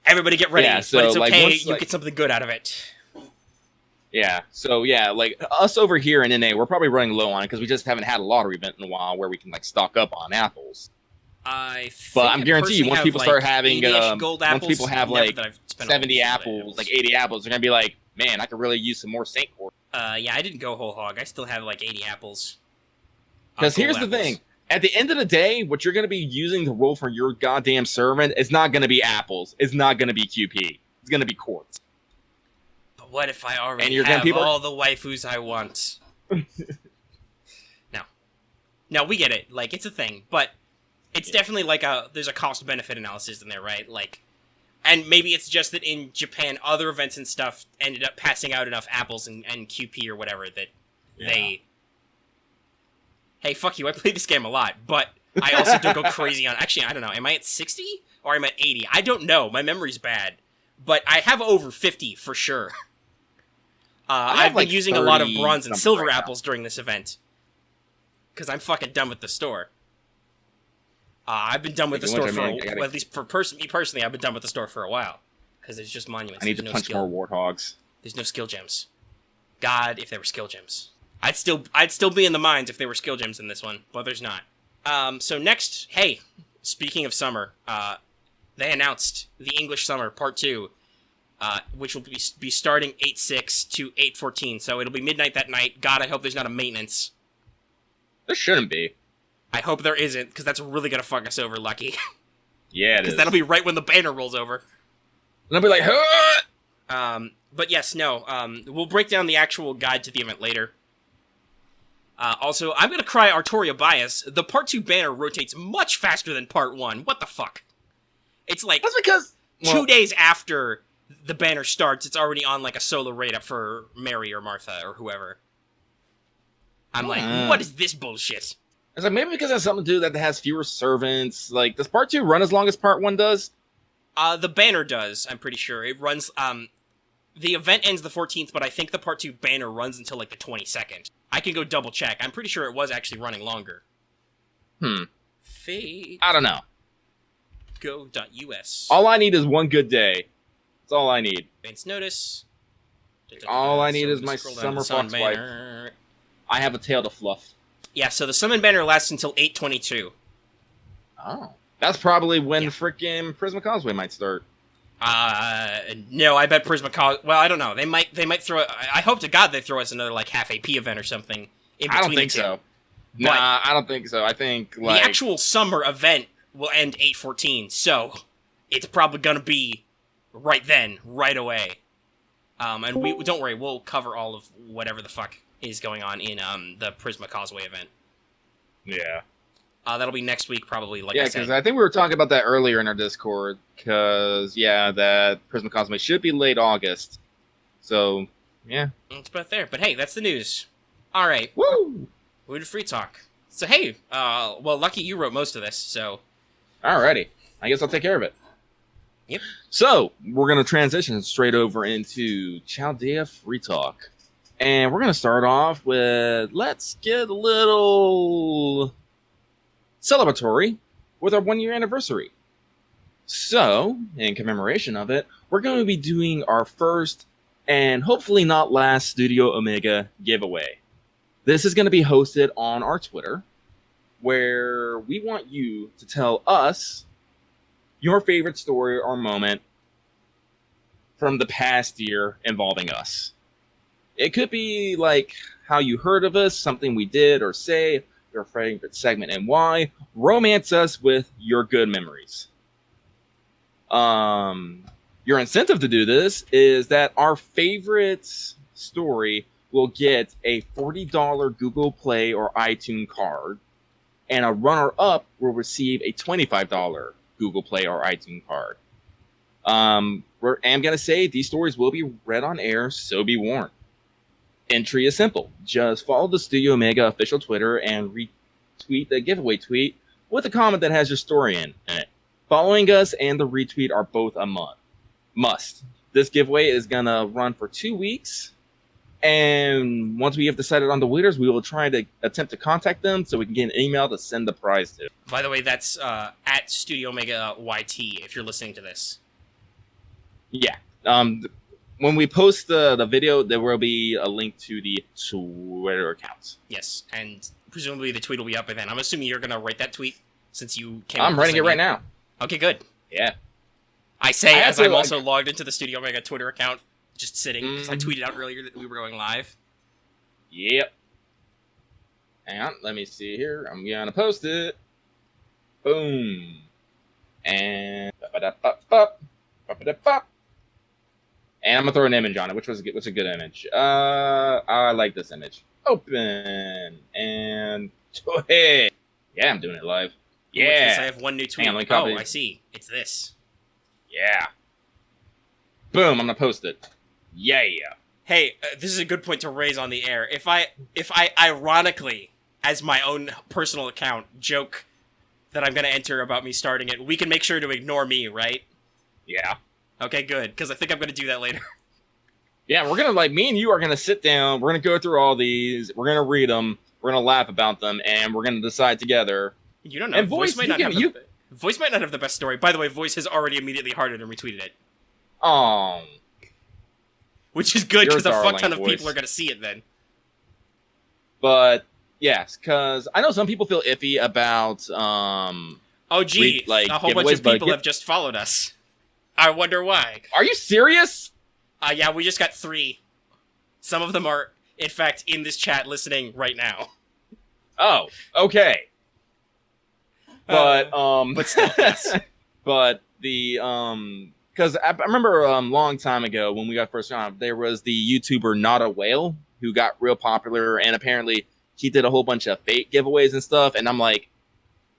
S1: Everybody get ready, but it's okay, you get something good out of it.
S2: Yeah, so yeah, like us over here in NA, we're probably running low on it because we just haven't had a lottery event in a while where we can like stock up on apples. But I'm guarantee you, once people start having, once people have like 70 apples, like 80 apples, they're gonna be like, man, I could really use some more Saint Quartz.
S1: Yeah, I didn't go whole hog. I still have like 80 apples.
S2: Because here's the thing: at the end of the day, what you're gonna be using to roll for your goddamn servant is not gonna be apples. It's not gonna be QP. It's gonna be quartz.
S1: But what if I already have all the waifus I want? No, we get it. Like, it's a thing, but. It's definitely like there's a cost-benefit analysis in there, right? Like, and maybe it's just that in Japan, other events and stuff ended up passing out enough apples and QP or whatever that they... Hey, fuck you, I play this game a lot, but I also don't go crazy on... Actually, I don't know, am I at 60 or am I at 80? I don't know, my memory's bad. But I have over 50 for sure. I've been using a lot of bronze and silver apples during this event. Because I'm fucking done with the store. I've been done with the store at least for me personally, I've been done with the store for a while. Because there's just monuments.
S2: I need to punch more warthogs.
S1: There's no skill gems. God, if there were skill gems. I'd still be in the mines if there were skill gems in this one, but there's not. So next, hey, speaking of summer, they announced the English Summer Part 2, which will be starting 8/6 to 8/14, so it'll be midnight that night. God, I hope there's not a maintenance.
S2: There shouldn't be.
S1: I hope there isn't, because that's really going to fuck us over, Lucky.
S2: Yeah, it is.
S1: Because that'll be right when the banner rolls over.
S2: And I'll be like, huh!
S1: But yes, no. We'll break down the actual guide to the event later. Also, I'm gonna cry Artoria bias. The Part 2 banner rotates much faster than Part 1. What the fuck? It's like
S2: That's because
S1: 2 days after the banner starts, it's already on like a solo raid up for Mary or Martha or whoever. I'm like, what is this bullshit?
S2: It's like maybe because it has something to do that has fewer servants. Like, does Part 2 run as long as Part 1 does?
S1: The banner does, I'm pretty sure. It runs, the event ends the 14th, but I think the Part 2 banner runs until, like, the 22nd. I can go double check. I'm pretty sure it was actually running longer. Fate.
S2: I don't know.
S1: Go.us.
S2: All I need is one good day. That's all I need.
S1: Advance notice.
S2: All I need
S1: So
S2: is my
S1: scroll down
S2: summer
S1: to Summon
S2: fox wife.
S1: banner.
S2: I have a tail to fluff.
S1: Yeah, so the summon banner lasts until 8/22.
S2: Oh. That's probably when
S1: Yeah.
S2: frickin' Prisma Causeway might start.
S1: No, I bet Prisma well, I don't know. They might throw I hope to God they throw us another, like, half AP event or something in between
S2: I don't think
S1: the two.
S2: so. Nah, I don't think so. I think, like...
S1: The actual summer event will end 8/14, so it's probably gonna be right then, right away. And we don't worry, we'll cover all of whatever the fuck is going on in the Prisma Causeway event.
S2: Yeah.
S1: That'll be next week, probably. Like
S2: Yeah,
S1: I
S2: because
S1: said.
S2: I think we were talking about that earlier in our Discord. Because, yeah, that Prisma Causeway should be late August. So, yeah.
S1: It's about there. But hey, that's the news. All right,
S2: Woo!
S1: we did free talk. So hey, well, lucky you wrote most of this. So
S2: Alrighty. I guess I'll take care of it.
S1: Yep.
S2: So, we're going to transition straight over into Chaldea Free Talk. And we're going to start off with, let's get a little celebratory with our 1-year anniversary. So, in commemoration of it, we're going to be doing our first and hopefully not last Studio Omega giveaway. This is going to be hosted on our Twitter, where we want you to tell us your favorite story or moment from the past year involving us. It could be like how you heard of us, something we did or say, your favorite segment and why. Romance us with your good memories. Your incentive to do this is that our favorite story will get a $40 Google Play or iTunes card, and a runner-up will receive a $25 Google Play or iTunes card. I'm going to say these stories will be read on air, so be warned. Entry is simple. Just follow the Studio Omega official Twitter and retweet the giveaway tweet with a comment that has your story in it. Following us and the retweet are both a must. This giveaway is going to run for 2 weeks. And once we have decided on the winners, we will try to attempt to contact them so we can get an email to send the prize to.
S1: by the way, that's at Studio Omega YT if you're listening to this.
S2: Yeah. When we post the video, there will be a link to the Twitter accounts.
S1: Yes, and presumably the tweet will be up by then. I'm assuming you're gonna write that tweet since you came.
S2: I'm writing it right now.
S1: Okay, good.
S2: Yeah.
S1: I say
S2: I
S1: as
S2: have
S1: I'm
S2: to,
S1: also logged into the Studio Omega Twitter account, just sitting, because I tweeted out earlier that we were going live.
S2: Yep. Hang on, let me see here. I'm gonna post it. Boom. And and I'm gonna throw an image on it, which a good image. I like this image. Open and hey. Yeah, I'm doing it live.
S1: What's this? I
S2: Yeah.
S1: have one new tweet.
S2: Hang on, let me copy.
S1: Oh, I see. It's this.
S2: Yeah. Boom, I'm gonna post it. Yeah.
S1: Hey, this is a good point to raise on the air. If I ironically, as my own personal account, joke that I'm gonna enter about me starting it, we can make sure to ignore me, right?
S2: Yeah.
S1: Okay, good, because I think I'm gonna do that later.
S2: Yeah, we're gonna me and you are gonna sit down. We're gonna go through all these. We're gonna read them. We're gonna laugh about them, and we're gonna decide together.
S1: You don't know.
S2: And
S1: Voice might not have
S2: you-
S1: Voice might not have the best story. By the way, Voice has already immediately hearted and retweeted it, which is good
S2: You're a
S1: because a fuck
S2: darling,
S1: ton of
S2: Voice.
S1: people are gonna see it then.
S2: But yes, because I know some people feel iffy about
S1: Oh gee, a whole bunch
S2: giveaways,
S1: of people
S2: but
S1: have just followed us. I wonder why.
S2: Are you serious?
S1: Yeah, we just got 3. Some of them are, in fact, in this chat listening right now.
S2: Oh, okay. But
S1: But still, yes.
S2: but the because I remember a long time ago when we got first on, there was the YouTuber Not a Whale who got real popular, and apparently he did a whole bunch of fake giveaways and stuff. And I'm like,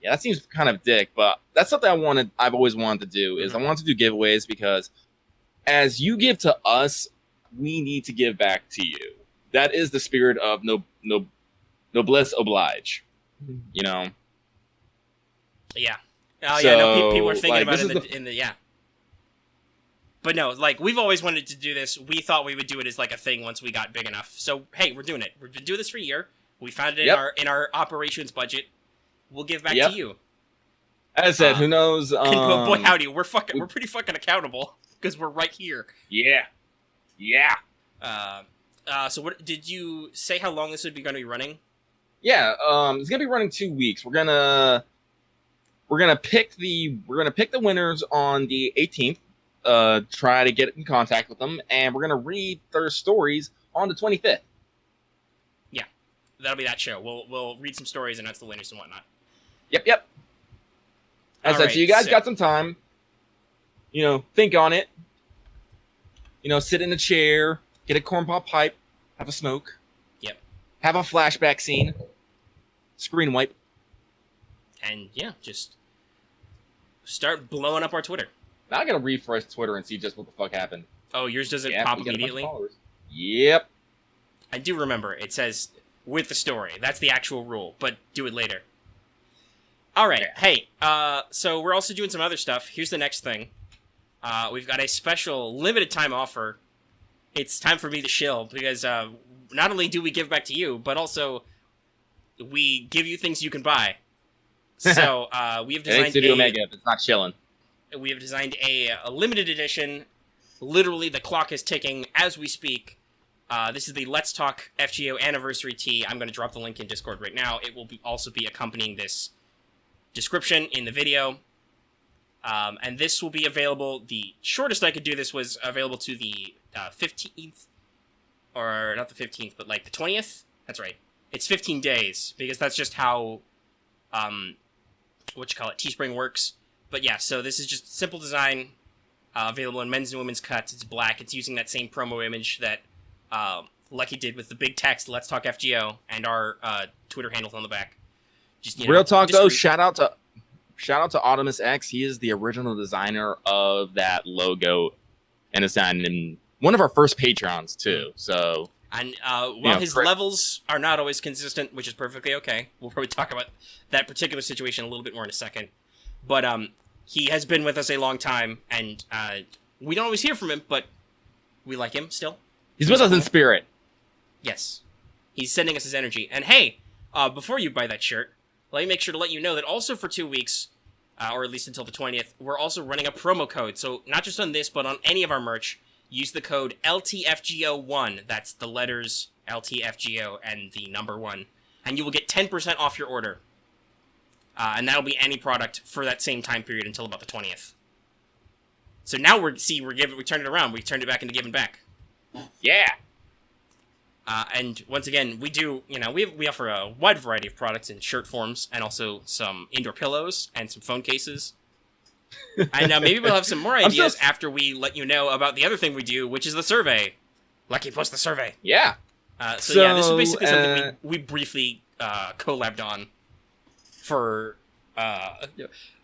S2: yeah, that seems kind of dick, but that's something I've always wanted to do. Is I want to do giveaways because as you give to us, we need to give back to you. That is the spirit of noblesse oblige. You know.
S1: Yeah. Oh
S2: So,
S1: yeah. No, people are thinking
S2: like,
S1: about
S2: this
S1: it
S2: is
S1: in the yeah. But no, like we've always wanted to do this. We thought we would do it as like a thing once we got big enough. So hey, we're doing it. We're gonna do this for a year. We found it in our operations budget. We'll give back to you.
S2: As I said, who knows?
S1: Boy, howdy, we're pretty fucking accountable because we're right here.
S2: Yeah.
S1: So what did you say? How long this would be going to be running?
S2: Yeah. It's gonna be running 2 weeks. We're gonna pick the winners on the 18th. Try to get in contact with them, and we're gonna read their stories on the 25th.
S1: Yeah, that'll be that show. We'll read some stories and announce the winners and whatnot.
S2: Yep. As I said, so you guys got some time. You know, think on it. You know, sit in a chair, get a corn pop pipe, have a smoke.
S1: Yep.
S2: Have a flashback scene. Screen wipe.
S1: And yeah, just start blowing up our Twitter.
S2: Now I gotta refresh Twitter and see just what the fuck happened.
S1: Oh, yours doesn't pop immediately?
S2: Yep.
S1: I do remember. It says with the story. That's the actual rule, but do it later. All right. Yeah. Hey, so we're also doing some other stuff. Here's the next thing. We've got a special limited time offer. It's time for me to shill because not only do we give back to you, but also we give you things you can buy. So we have designed
S2: Omega if it's not chilling.
S1: We have designed a limited edition. Literally, the clock is ticking as we speak. This is the Let's Talk FGO Anniversary Tee. I'm going to drop the link in Discord right now. It will also be accompanying this description in the video. And this will be available. The shortest I could do this was available to the 15th. Or not the 15th, but like the 20th? That's right. It's 15 days, because that's just how, Teespring works. But yeah, so this is just simple design, available in men's and women's cuts. It's black. It's using that same promo image that Lucky did with the big text, Let's Talk FGO, and our Twitter handles on the back. Just,
S2: Real talk, though, shout out to Audimus X. He is the original designer of that logo and design, and one of our first Patrons, too. So,
S1: and while his levels are not always consistent, which is perfectly okay, we'll probably talk about that particular situation a little bit more in a second. But he has been with us a long time, and we don't always hear from him, but we like him still.
S2: He's with us in spirit.
S1: Yes. He's sending us his energy. And hey, before you buy that shirt, let me make sure to let you know that also for 2 weeks, or at least until the 20th, we're also running a promo code. So not just on this, but on any of our merch, use the code LTFGO1. That's the letters LTFGO and the number 1. And you will get 10% off your order. And that'll be any product for that same time period until about the 20th. So now we turned it around. We turned it back into giving back.
S2: Yeah.
S1: And once again, we offer a wide variety of products in shirt forms, and also some indoor pillows and some phone cases. And maybe we'll have some more ideas after we let you know about the other thing we do, which is the survey. Lucky post the survey.
S2: Yeah.
S1: So yeah, this is basically something we briefly collabed on. For, I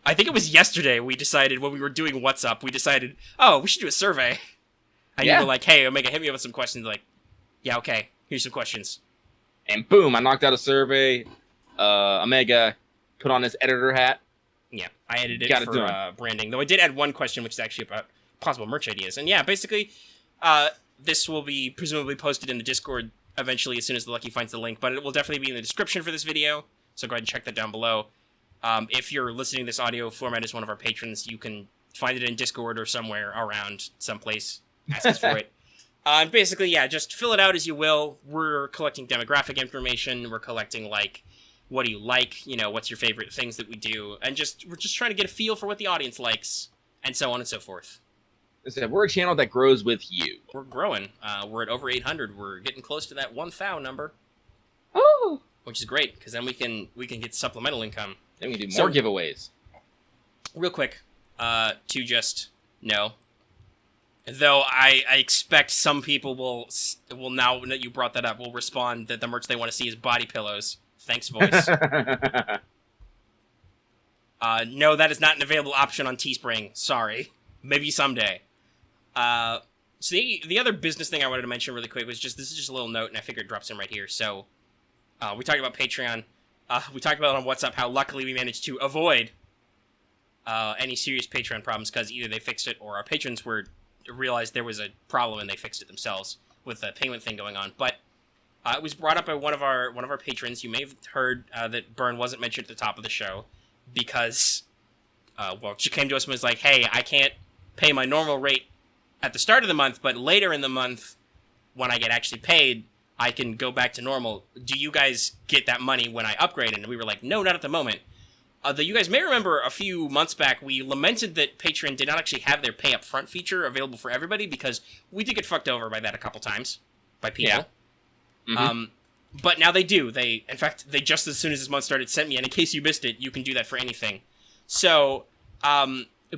S1: think it was yesterday we decided, when we were doing What's Up, we decided, we should do a survey. And you were like, hey, Omega, hit me up with some questions. Like, yeah, okay, here's some questions.
S2: And boom, I knocked out a survey. Omega put on his editor hat.
S1: Yeah, I edited it for branding. Though I did add one question, which is actually about possible merch ideas. And yeah, basically, this will be presumably posted in the Discord eventually as soon as the Lucky finds the link. But it will definitely be in the description for this video. So go ahead and check that down below. If you're listening to this audio format as one of our patrons, you can find it in Discord or somewhere around someplace. Ask us for it. And basically, yeah, just fill it out as you will. We're collecting demographic information. We're collecting, like, what do you like? What's your favorite things that we do? And we're just trying to get a feel for what the audience likes, and so on and so forth.
S2: We're a channel that grows with you.
S1: We're growing. We're at over 800. We're getting close to that 1,000 number.
S2: Oh!
S1: Which is great, because then we can get supplemental income.
S2: Then we can do more giveaways.
S1: Real quick, to just know, Though I expect some people will now that you brought that up will respond that the merch they want to see is body pillows. Thanks, voice. No, that is not an available option on Teespring. Sorry. Maybe someday. So the other business thing I wanted to mention really quick was this is just a little note, and I figured it drops in right here. So, we talked about Patreon. We talked about it on WhatsApp how luckily we managed to avoid any serious Patreon problems because either they fixed it or our patrons realized there was a problem and they fixed it themselves with the payment thing going on. But it was brought up by one of our patrons. You may have heard that Byrne wasn't mentioned at the top of the show because, she came to us and was like, hey, I can't pay my normal rate at the start of the month, but later in the month, when I get actually paid, I can go back to normal. Do you guys get that money when I upgrade? And we were like, no, not at the moment. Though you guys may remember a few months back, we lamented that Patreon did not actually have their pay up front feature available for everybody because we did get fucked over by that a couple times by people. Yeah. Mm-hmm. But now they do. In fact, they just as soon as this month started sent me, and in case you missed it, you can do that for anything. So,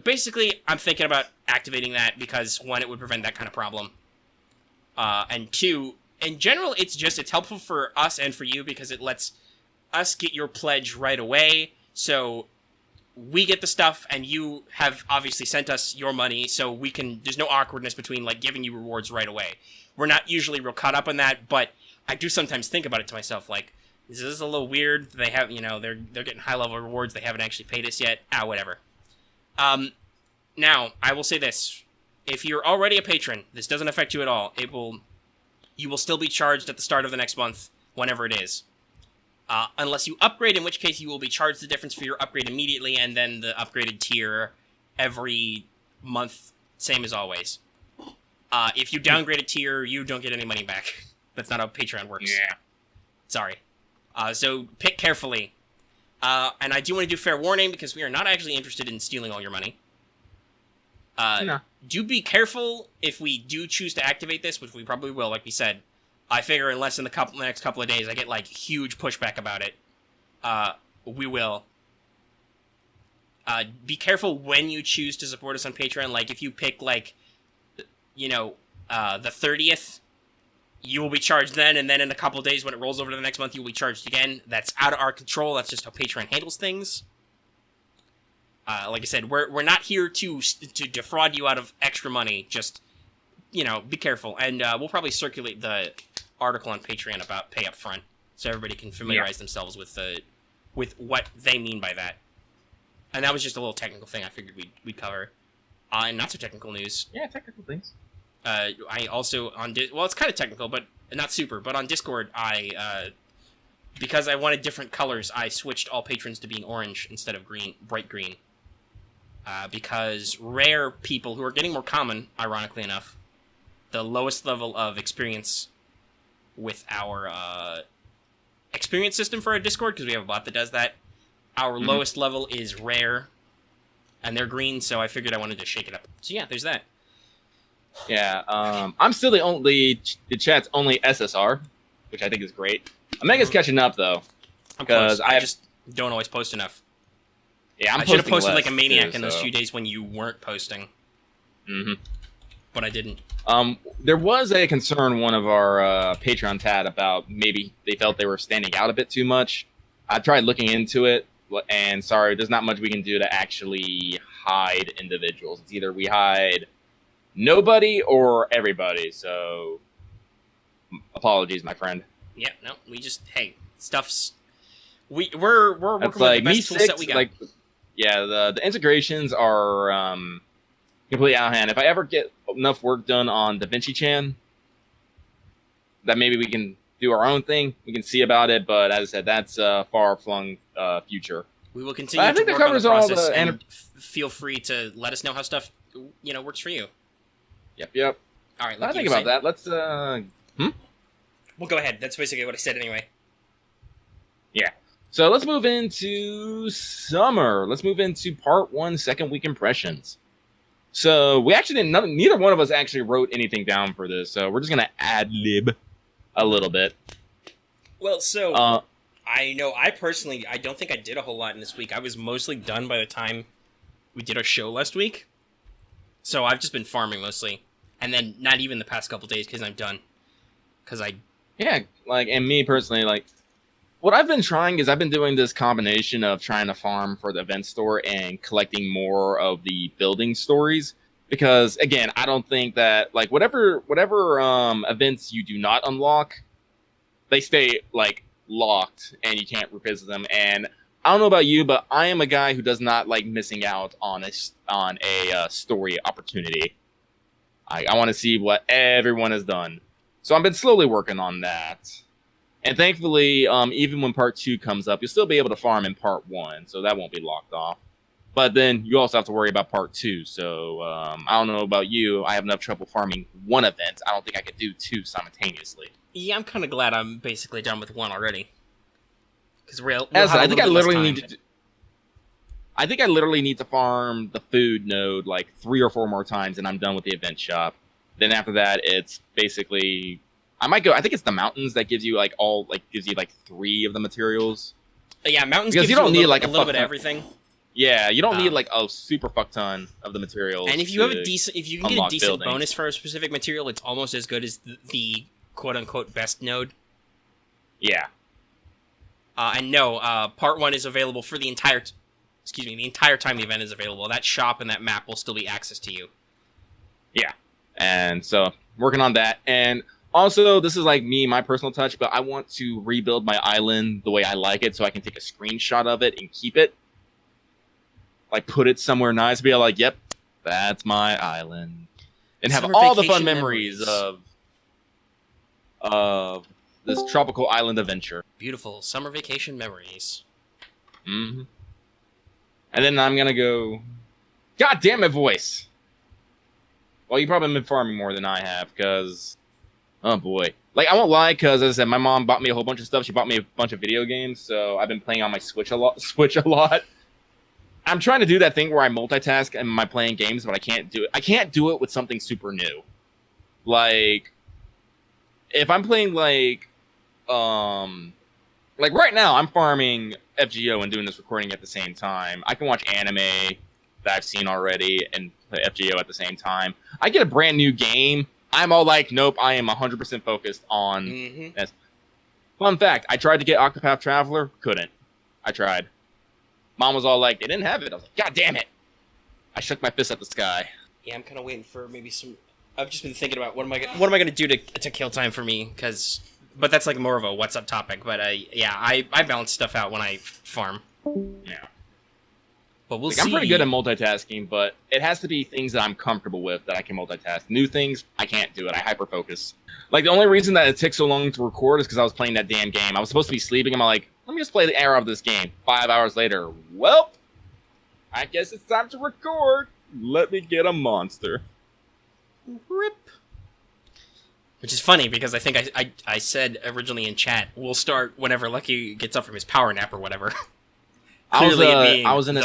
S1: basically, I'm thinking about activating that because, one, it would prevent that kind of problem. And two, in general, it's helpful for us and for you because it lets us get your pledge right away. So we get the stuff and you have obviously sent us your money. So there's no awkwardness between like giving you rewards right away. We're not usually real caught up on that, but I do sometimes think about it to myself. Like, this is a little weird. They have, they're getting high level rewards. They haven't actually paid us yet. Whatever. Now I will say this. If you're already a patron, this doesn't affect you at all. You will still be charged at the start of the next month, whenever it is. Unless you upgrade, in which case you will be charged the difference for your upgrade immediately, and then the upgraded tier every month, same as always. If you downgrade a tier, you don't get any money back. That's not how Patreon works.
S2: Yeah.
S1: Sorry. So pick carefully. And I do want to do fair warning, because we are not actually interested in stealing all your money.
S2: No.
S1: Do be careful if we do choose to activate this, which we probably will, like we said. I figure unless in the next couple of days I get, like, huge pushback about it, we will. Be careful when you choose to support us on Patreon. Like, if you pick, like, the 30th, you will be charged then, and then in a couple of days when it rolls over to the next month, you will be charged again. That's out of our control. That's just how Patreon handles things. Like I said, we're not here to defraud you out of extra money. Just, be careful. And we'll probably circulate the article on Patreon about pay up front, so everybody can familiarize themselves with what they mean by that. And that was just a little technical thing I figured we'd cover. And not so technical news.
S2: Yeah, technical things.
S1: I also it's kind of technical, but not super. But on Discord, because I wanted different colors, I switched all patrons to being orange instead of bright green. Because rare people, who are getting more common, ironically enough, the lowest level of experience with our experience system for our Discord, because we have a bot that does that, our lowest level is rare, and they're green, so I figured I wanted to shake it up. So yeah, there's that.
S2: Yeah, I'm still the chat's only SSR, which I think is great. Omega's catching up, though.
S1: Because I just don't always post enough.
S2: Yeah,
S1: I should have posted like a maniac in those few days when you weren't posting.
S2: Mm-hmm.
S1: But I didn't.
S2: There was a concern one of our Patrons had about maybe they felt they were standing out a bit too much. I tried looking into it, and sorry, there's not much we can do to actually hide individuals. It's either we hide nobody or everybody, so apologies, my friend.
S1: Yeah, no, we just, hey, stuff's... We're working with the best tool set we got.
S2: The integrations are completely out of hand. If I ever get enough work done on DaVinci-chan, that maybe we can do our own thing. We can see about it, but as I said, that's a far-flung future.
S1: We will continue to work on the process, and feel free to let us know how stuff, works for you.
S2: Yep.
S1: All right,
S2: I think about that. Let's,
S1: Well, go ahead. That's basically what I said anyway.
S2: Yeah. So let's move into summer. Let's move into part 1, second week impressions. So we actually didn't, neither one of us actually wrote anything down for this. So we're just going to ad-lib a little bit.
S1: Well, so I know I don't think I did a whole lot in this week. I was mostly done by the time we did our show last week. So I've just been farming mostly. and then not even the past couple days because I'm done. Because
S2: Yeah, like, and me personally, like, what I've been trying is I've been doing this combination of trying to farm for the event store and collecting more of the building stories. Because again, I don't think that like whatever events you do not unlock, they stay like locked and you can't revisit them. And I don't know about you, but I am a guy who does not like missing out on a story opportunity. I want to see what everyone has done. So I've been slowly working on that. And thankfully, even when part 2 comes up, you'll still be able to farm in part 1, so that won't be locked off. But then you also have to worry about part 2, so I don't know about you. I have enough trouble farming 1 event. I don't think I could do 2 simultaneously.
S1: Yeah, I'm kind of glad I'm basically done with 1 already. Because
S2: I think I literally need to farm the food node like 3 or 4 more times, and I'm done with the event shop. Then after that, it's basically I might go. I think it's the mountains that gives you like 3 of the because
S1: Yeah, mountains
S2: you don't need like
S1: a little bit of everything.
S2: Yeah, you don't need like a super fuck ton of the materials.
S1: And if you have a decent, if you can get a decent
S2: buildings.
S1: bonus for a specific material, it's almost as good as the quote unquote best node.
S2: Yeah.
S1: And no, part 1 is available for the entire time the event is available. That shop and that map will still be access to you.
S2: Yeah. And so working on that. And also, this is like my personal touch, but I want to rebuild my island the way I like it so I can take a screenshot of it and keep it. Like, put it somewhere nice, be like, yep, that's my island. And have all the fun memories of this tropical island adventure.
S1: Beautiful summer vacation memories.
S2: Mm-hmm. And then I'm going to go... God damn my voice! Well, you've probably been farming more than I have, because... Oh, boy. Like, I won't lie, because, as I said, my mom bought me a whole bunch of stuff. She bought me a bunch of video games, so I've been playing on my Switch a lot. I'm trying to do that thing where I multitask and I'm playing games, but I can't do it. I can't do it with something super new. Like, if I'm playing, like right now, I'm farming FGO and doing this recording at the same time. I can watch anime that I've seen already and play FGO at the same time. I get a brand new game. I'm all like, nope, I am 100% focused on this. Fun fact, I tried to get Octopath Traveler, couldn't. I tried. Mom was all like, they didn't have it. I was like, God damn it. I shook my fist at the sky.
S1: Yeah, I'm kind of waiting for maybe some... I've just been thinking about what am I going to do to kill time for me, but that's like more of a what's up topic. But I balance stuff out when I farm.
S2: Yeah.
S1: But we'll
S2: like,
S1: see.
S2: I'm pretty good at multitasking, but it has to be things that I'm comfortable with that I can multitask. New things, I can't do it. I hyper-focus. Like, the only reason that it took so long to record is because I was playing that damn game. I was supposed to be sleeping, and I'm like, let me just play the era of this game. 5 hours later, well, I guess it's time to record. Let me get a monster.
S1: Rip. Which is funny, because I think I said originally in chat, we'll start whenever Lucky gets up from his power nap or whatever.
S2: I was in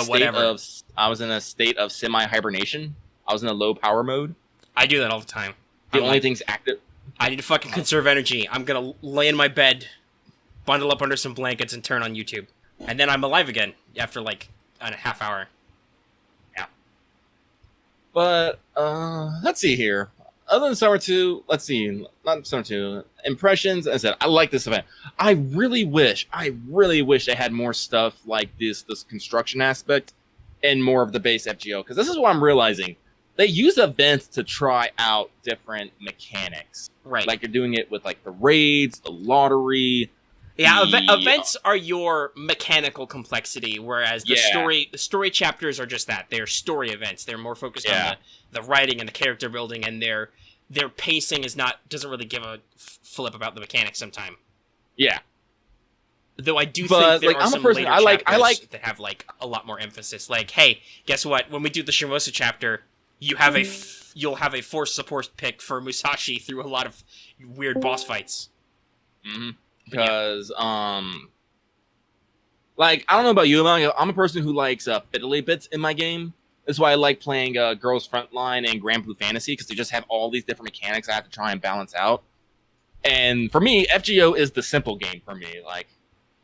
S2: a state of semi-hibernation. I was in a low power mode.
S1: I do that all the time.
S2: The only thing's active.
S1: I need to fucking conserve energy. I'm gonna lay in my bed, bundle up under some blankets, and turn on YouTube. And then I'm alive again after like a half hour.
S2: Yeah. But, let's see here. Other than Summer 2, let's see. Not Summer 2. Impressions, as I said, I like this event. I really wish they had more stuff like this construction aspect and more of the base FGO. Because this is what I'm realizing. They use events to try out different mechanics.
S1: Right.
S2: Like, they're doing it with, like, the raids, the lottery.
S1: Yeah, events are your mechanical complexity, whereas the story chapters are just that. They're story events. They're more focused on the writing and the character building, and their pacing doesn't really give a flip about the mechanics sometimes.
S2: Yeah.
S1: Though I do think there are some later chapters that have like a lot more emphasis. Like, hey, guess what? When we do the Shimosa chapter, you'll have a force support pick for Musashi through a lot of weird boss fights.
S2: Mm-hmm. Because, like, I don't know about you, I'm a person who likes fiddly bits in my game. That's why I like playing Girls Frontline and Grand Blue Fantasy, because they just have all these different mechanics I have to try and balance out. And for me, FGO is the simple game for me. Like,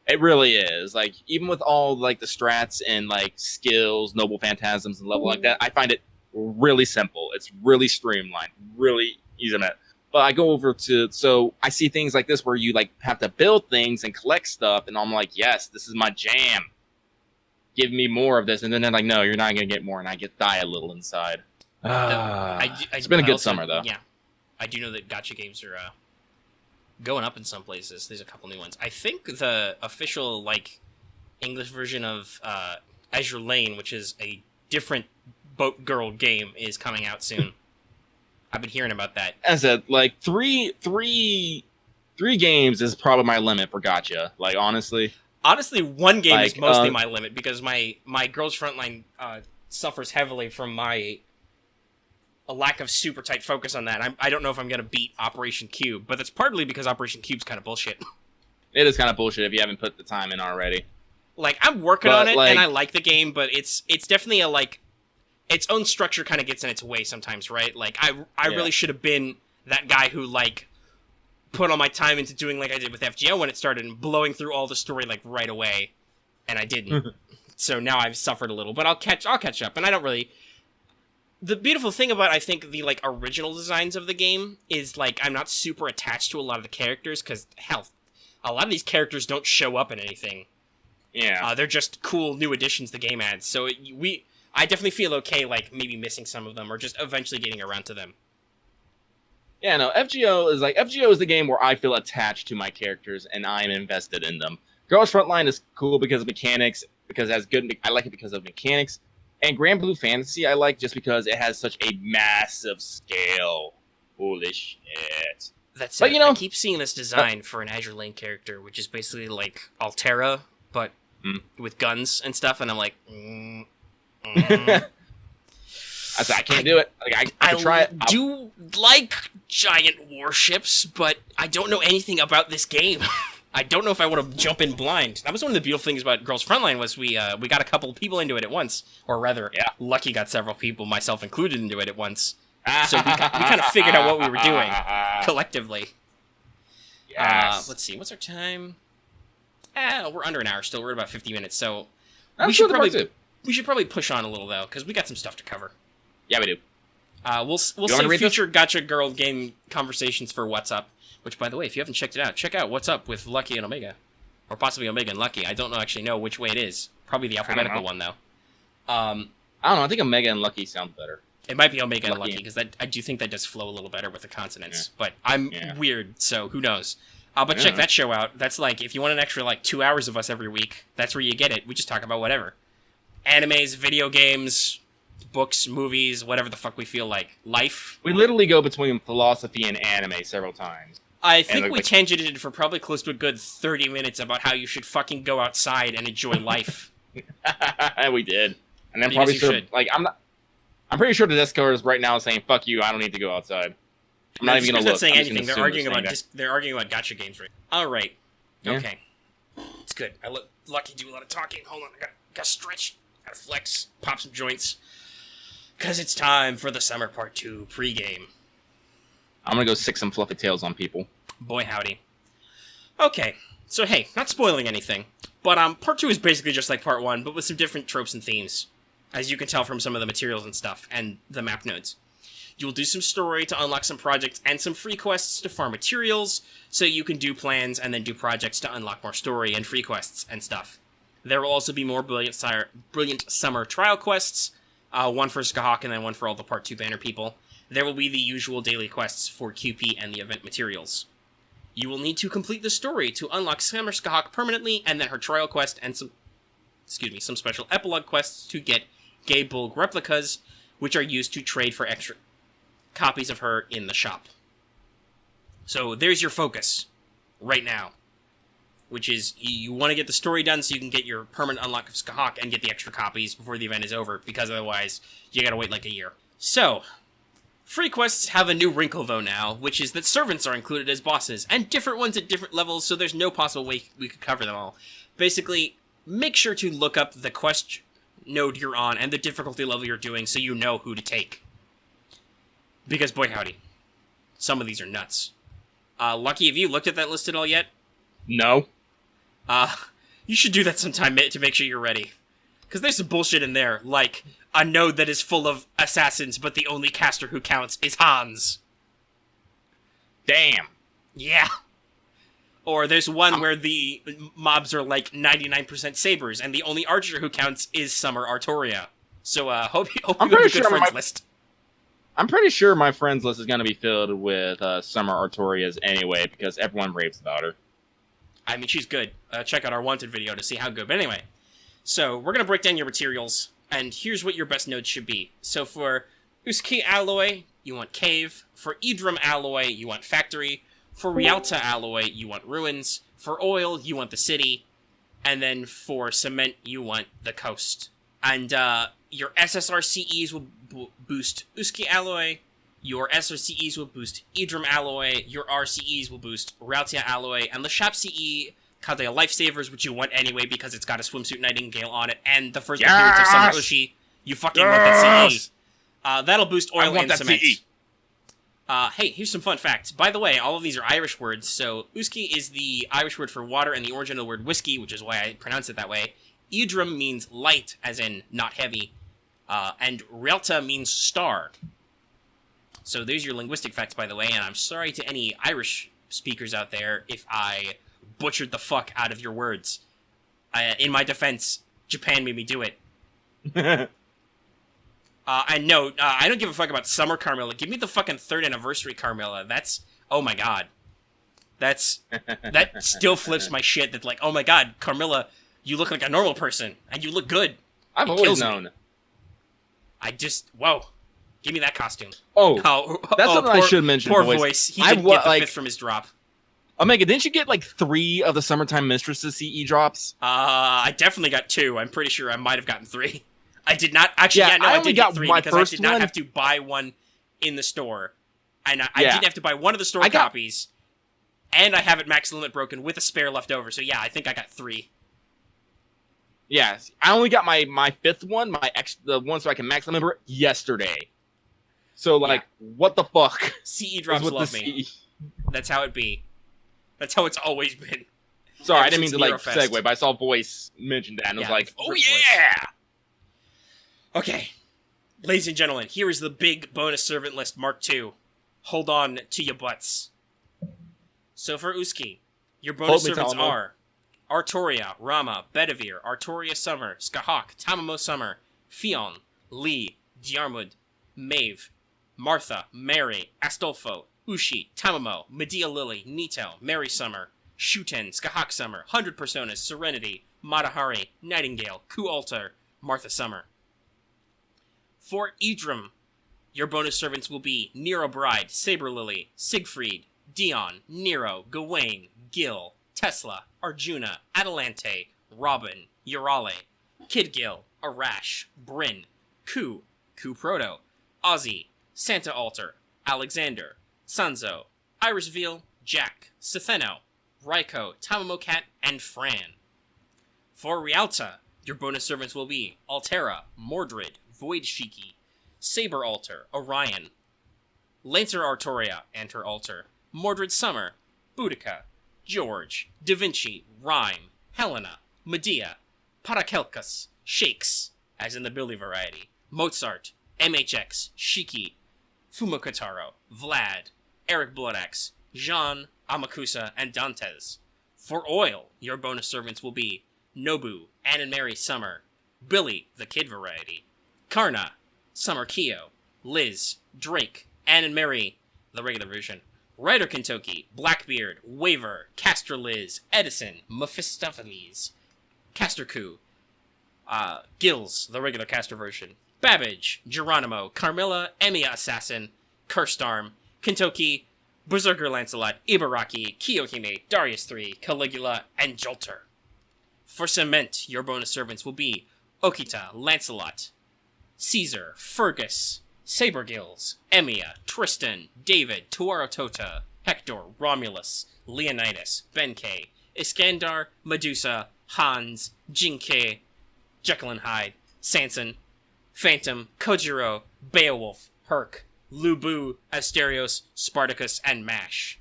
S2: it really is. Like, even with all, like, the strats and, like, skills, noble phantasms, and level like that, I find it really simple. It's really streamlined, really easy on that. But I go over to, so I see things like this where you like have to build things and collect stuff, and I'm like, yes, this is my jam. Give me more of this, and then they're like, no, you're not gonna get more, and I die a little inside. It's been a good summer though.
S1: Yeah, I do know that gacha games are going up in some places. There's a couple new ones. I think the official like English version of Azure Lane, which is a different boat girl game, is coming out soon. I've been hearing about that.
S2: As I said, like three games is probably my limit for gacha. Like honestly,
S1: one game is mostly my limit because my Girls Frontline suffers heavily from a lack of super tight focus on that. I don't know if I'm gonna beat Operation Cube, but that's partly because Operation Cube's kind of bullshit.
S2: It is kind of bullshit if you haven't put the time in already.
S1: Like I'm working on it, and I like the game, but it's definitely a like. Its own structure kind of gets in its way sometimes, right? Like, I really should have been that guy who, like, put all my time into doing like I did with FGO when it started and blowing through all the story, like, right away. And I didn't. So now I've suffered a little, but I'll catch up, and I don't really... The beautiful thing about, I think, the, like, original designs of the game is, like, I'm not super attached to a lot of the characters, because, hell, a lot of these characters don't show up in anything.
S2: Yeah.
S1: They're just cool new additions the game adds, so I definitely feel okay, like, maybe missing some of them, or just eventually getting around to them.
S2: Yeah, no, FGO is the game where I feel attached to my characters, and I'm invested in them. Girls Frontline is cool because of mechanics, because it has I like it because of mechanics, and Grand Blue Fantasy I like just because it has such a massive scale. Holy shit.
S1: That's it. I keep seeing this design for an Azure Lane character, which is basically like Altera, but with guns and stuff, and I'm like...
S2: I can't do it. Like, I can try it.
S1: I do like giant warships, but I don't know anything about this game. I don't know if I want to jump in blind. That was one of the beautiful things about Girls Frontline was we got a couple people into it at once, or rather, Lucky got several people, myself included, into it at once. So we kind of figured out what we were doing collectively.
S2: Yes.
S1: Let's see, what's our time? We're under an hour still. We're at about 50 minutes, so
S2: We should
S1: probably push on a little, though, because we got some stuff to cover.
S2: Yeah, we do.
S1: We'll save future Gacha Girl game conversations for What's Up, which, by the way, if you haven't checked it out, check out What's Up with Lucky and Omega. Or possibly Omega and Lucky. I don't actually know which way it is. Probably the alphabetical one, though.
S2: I don't know. I think Omega and Lucky sound better.
S1: It might be Omega and Lucky, because I do think that does flow a little better with the consonants. Yeah. But I'm weird, so who knows? But check that show out. That's like, if you want an extra, 2 hours of us every week, that's where you get it. We just talk about whatever. Animes, video games, books, movies, whatever the fuck we feel like. Life.
S2: We literally go between philosophy and anime several times.
S1: I think we tangented for probably close to a good 30 minutes about how you should fucking go outside and enjoy life.
S2: We did. And I'm probably sure, I'm pretty sure the Discord is right now saying, fuck you, I don't need to go outside. I'm not even going to look.
S1: Not saying anything. They're arguing about gacha games right now. All right.
S2: Yeah.
S1: Okay. It's good. I let Lucky do a lot of talking. Hold on. I gotta stretch. Gotta flex. Pop some joints. Because it's time for the Summer Part 2 pregame.
S2: I'm going to go stick some fluffy tails on people.
S1: Boy, howdy. Okay. So, hey, not spoiling anything. But Part 2 is basically just like Part 1, but with some different tropes and themes. As you can tell from some of the materials and stuff, and the map nodes. You'll do some story to unlock some projects and some free quests to farm materials, so you can do plans and then do projects to unlock more story and free quests and stuff. There will also be more Brilliant Summer trial quests, one for Skahawk and then one for all the Part 2 banner people. There will be the usual daily quests for QP and the event materials. You will need to complete the story to unlock Summer Skahawk permanently, and then her trial quest and some special epilogue quests to get Gay Bulg replicas, which are used to trade for extra copies of her in the shop. So there's your focus right now, which is you want to get the story done so you can get your permanent unlock of Skahawk and get the extra copies before the event is over, because otherwise you gotta wait like a year. So, free quests have a new wrinkle though now, which is that servants are included as bosses, and different ones at different levels, so there's no possible way we could cover them all. Basically, make sure to look up the quest node you're on and the difficulty level you're doing so you know who to take. Because, boy howdy, some of these are nuts. Lucky, have you looked at that list at all yet?
S2: No.
S1: You should do that sometime to make sure you're ready. Because there's some bullshit in there, like a node that is full of assassins, but the only caster who counts is Hans.
S2: Damn.
S1: Yeah. Or there's one where the mobs are like 99% sabers, and the only archer who counts is Summer Artoria. So hope you have a good friends list.
S2: I'm pretty sure my friends list is going to be filled with Summer Artorias anyway, because everyone raves about her.
S1: I mean, she's good. Check out our Wanted video to see how good. But anyway, so we're going to break down your materials, and here's what your best nodes should be. So for Uski Alloy, you want Cave. For Idrum Alloy, you want Factory. For Rialta Alloy, you want Ruins. For Oil, you want the City. And then for Cement, you want the Coast. And your SSRCEs will boost Uski Alloy. Your SRCEs will boost Idrum Alloy. Your RCEs will boost Rialta Alloy. And the Shop CE, Kadea Lifesavers, which you want anyway because it's got a Swimsuit Nightingale on it. And the first appearance of Summer Ushi. You fucking want that CE. That'll boost Oil and Cement. CE. Hey, here's some fun facts. By the way, all of these are Irish words, so Uski is the Irish word for water and the origin of the word whiskey, which is why I pronounce it that way. Idrum means light, as in not heavy, and Rialta means star. So there's your linguistic facts, by the way, and I'm sorry to any Irish speakers out there if I butchered the fuck out of your words. In my defense, Japan made me do it. And no, I don't give a fuck about Summer Carmilla. Give me the fucking 3rd anniversary Carmilla. That's, oh my god. That still flips my shit that like, oh my god, Carmilla, you look like a normal person, and you look good.
S2: I've always known.
S1: Whoa. Give me that costume.
S2: That's something I should mention.
S1: Poor voice. He didn't get the 5th from his drop.
S2: Omega, didn't you get like 3 of the Summertime Mistresses CE drops?
S1: I definitely got 2. I'm pretty sure I might have gotten 3. I did not actually. Yeah, no, I did get 3 because I did not have to buy one in the store, and I did have to buy one of the store copies, and I have it max limit broken with a spare left over. So yeah, I think I got 3.
S2: Yeah, I only got my 5th one, the one so I can max limit yesterday. So like, what the fuck?
S1: CE drops love me. That's how it be. That's how it's always been.
S2: Sorry, I didn't mean to like segue, but I saw Voice mention that, and I was like, oh yeah.
S1: Okay, ladies and gentlemen, here is the big bonus servant list Mark II. Hold on to your butts. So for Uski, your bonus servants are Artoria, Rama, Bedivere, Artoria Summer, Skahak, Tamamo Summer, Fion, Lee, Diarmud, Maeve, Martha, Mary, Astolfo, Ushi, Tamamo, Medea Lily, Nito, Mary Summer, Shuten, Skahak Summer, 100 Personas, Serenity, Matahari, Nightingale, Ku Altar, Martha Summer. For Idrum, your bonus servants will be Nero Bride, Saber Lily, Siegfried, Dion, Nero, Gawain, Gil, Tesla, Arjuna, Atalante, Robin, Urale, Kid Gil, Arash, Bryn, Ku Proto, Ozzy, Santa Altar, Alexander, Sanzo, Iris Veal, Jack, Setheno, Raiko, Tamamo Cat, and Fran. For Rialta, your bonus servants will be Altera, Mordred, Void Shiki, Saber Altar, Orion, Lancer Artoria and her altar, Mordred Summer, Boudica, George, Da Vinci, Rhyme, Helena, Medea, Paracelcus, Shakes, as in the Billy variety, Mozart, MHX, Shiki, Fumokataro, Vlad, Eric Bloodaxe, Jean, Amakusa, and Dantes. For Oil, your bonus servants will be Nobu, Ann and Mary Summer, Billy, the Kid variety, Karna, Summer Kyo, Liz, Drake, Ann and Mary, the regular version, Ryder Kentucky, Blackbeard, Waver, Castor Liz, Edison, Mephistopheles, Castor Ku, Gills, the regular Castor version, Babbage, Geronimo, Carmilla, Emiya Assassin, Cursed-Arm, Kentucky, Berserker Lancelot, Ibaraki, Kiyohime, Darius III, Caligula, and Jolter. For Cement, your bonus servants will be Okita, Lancelot, Caesar, Fergus, Sabergills, Emiya, Tristan, David, Tuaratota, Hector, Romulus, Leonidas, Benkei, Iskandar, Medusa, Hans, Jinke, Jekyll and Hyde, Sanson, Phantom, Kojiro, Beowulf, Herc, Lubu, Asterios, Spartacus, and Mash.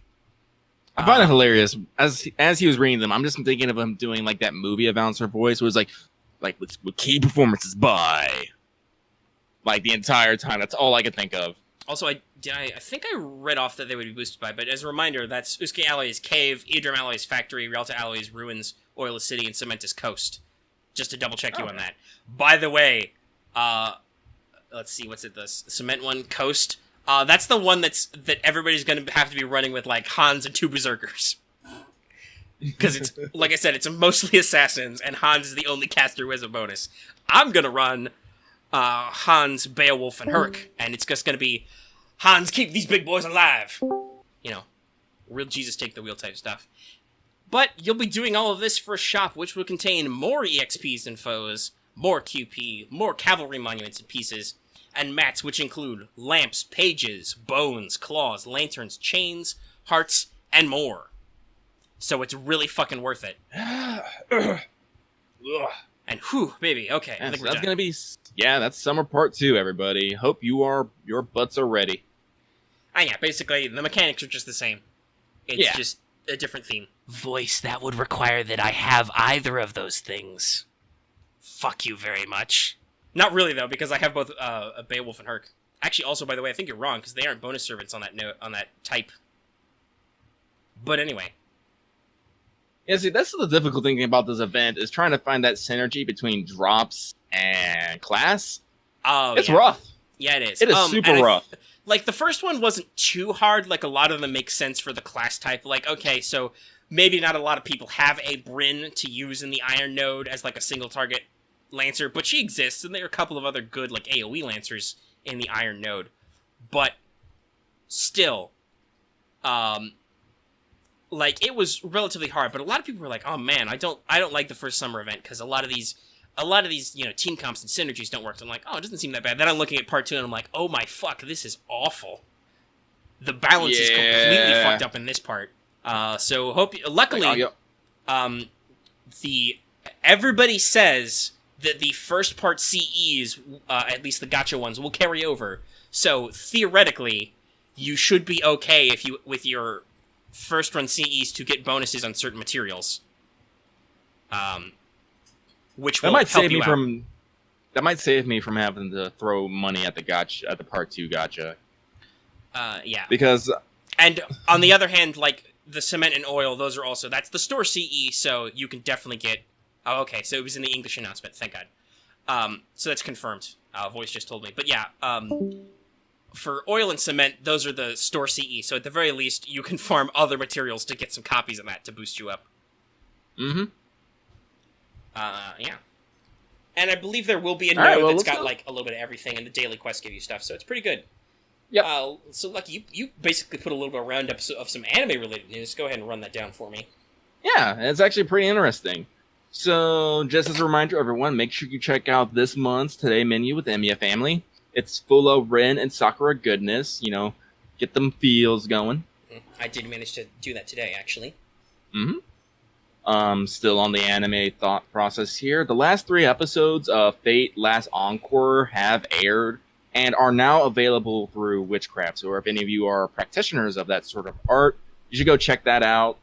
S2: I find it hilarious. As he was reading them, I'm just thinking of him doing like that movie announcer voice where it's like with key performances by. Like the entire time. That's all I could think of.
S1: Also, I think I read off that they would be boosted by, but as a reminder, that's Usuke Alloy is Cave, Eardrum Alloy is Factory, Rialto Alloy is Ruins, Oil is City, and Cement is Coast. Just to double check you on that. By the way, let's see, what's it, the Cement one, Coast? That's the one that everybody's gonna have to be running with, like, Hans and two Berserkers. Because it's, like I said, it's mostly assassins, and Hans is the only caster who has a bonus. I'm gonna run Hans, Beowulf, and Herc, and it's just gonna be Hans, keep these big boys alive. You know, real Jesus take the wheel type stuff. But you'll be doing all of this for a shop which will contain more EXPs and foes, more QP, more cavalry monuments and pieces, and mats which include lamps, pages, bones, claws, lanterns, chains, hearts, and more. So it's really fucking worth it. And whew, baby, okay.
S2: Yeah,
S1: I think
S2: so
S1: we're
S2: that's
S1: done.
S2: gonna be that's summer part 2, everybody. Hope your butts are ready.
S1: Yeah, basically, the mechanics are just the same. It's just a different theme.
S4: Voice, that would require that I have either of those things. Fuck you very much.
S1: Not really, though, because I have both Beowulf and Herc. Actually, also, by the way, I think you're wrong, because they aren't bonus servants on that note, on that type. But anyway.
S2: Yeah, see, that's the difficult thing about this event, is trying to find that synergy between drops and class.
S1: Oh,
S2: It's
S1: yeah.
S2: rough.
S1: Yeah, it is.
S2: It is super rough.
S1: Like, the first one wasn't too hard. Like, a lot of them make sense for the class type. Like, okay, so maybe not a lot of people have a Bryn to use in the Iron Node as, like, a single-target Lancer, but she exists, and there are a couple of other good, like, AoE Lancers in the Iron Node. But, still, like, it was relatively hard, but a lot of people were like, oh man, I don't like the first summer event, because a lot of these, you know, team comps and synergies don't work. So I'm like, oh, it doesn't seem that bad. Then I'm looking at part 2, and I'm like, oh my fuck, this is awful. The balance is completely fucked up in this part. So luckily, everybody says that the first part CEs, at least the gacha ones, will carry over. So theoretically, you should be okay if you with your first run CEs to get bonuses on certain materials. Which will help you out.
S2: That might save me from having to throw money at the part 2 gacha.
S1: Yeah.
S2: Because
S1: and on the other hand, like the cement and oil, those are also that's the store CE, so you can definitely get. Oh, okay, so it was in the English announcement. Thank God. So that's confirmed. Voice just told me, but yeah. For oil and cement, those are the store CE, so at the very least, you can farm other materials to get some copies of that to boost you up.
S2: Mm-hmm.
S1: Yeah. And I believe there will be a node that's got, like, a little bit of everything, and the daily quests give you stuff, so it's pretty good.
S2: Yep.
S1: So, Lucky, you basically put a little bit of roundup of some anime-related news. Go ahead and run that down for me.
S2: Yeah, it's actually pretty interesting. So, just as a reminder, everyone, make sure you check out this month's Today menu with Emiya Family. It's full of Ren and Sakura goodness, you know, get them feels going.
S1: I did manage to do that today, actually.
S2: Mm-hmm. Still on the anime thought process here. The last 3 episodes of Fate Last Encore have aired and are now available through Witchcraft. So if any of you are practitioners of that sort of art, you should go check that out.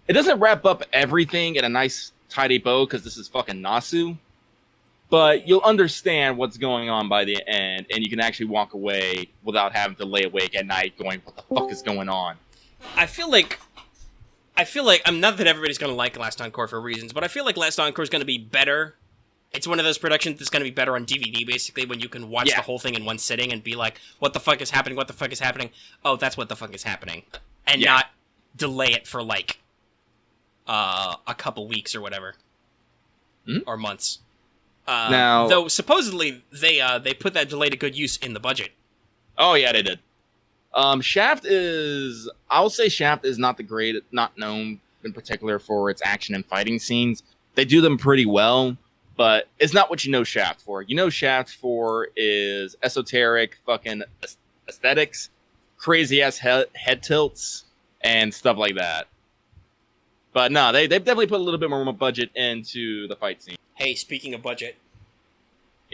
S2: It doesn't wrap up everything in a nice, tidy bow, because this is fucking Nasu. But you'll understand what's going on by the end, and you can actually walk away without having to lay awake at night going, what the fuck is going on?
S1: I feel like I'm not that everybody's going to like Last Encore for reasons, but I feel like Last Encore is going to be better. It's one of those productions that's going to be better on DVD, basically, when you can watch the whole thing in one sitting and be like, what the fuck is happening? What the fuck is happening? Oh, that's what the fuck is happening. And not delay it for, like, a couple weeks or whatever. Or months.
S2: Now,
S1: though supposedly they put that delay to good use in the budget.
S2: Oh yeah, they did. Shaft is, I'll say Shaft is not known in particular for its action and fighting scenes. They do them pretty well, but it's not what you know Shaft for. You know Shaft for is esoteric fucking aesthetics, crazy ass head tilts, and stuff like that. But no, they've definitely put a little bit more budget into the fight scene.
S1: Hey, speaking of budget.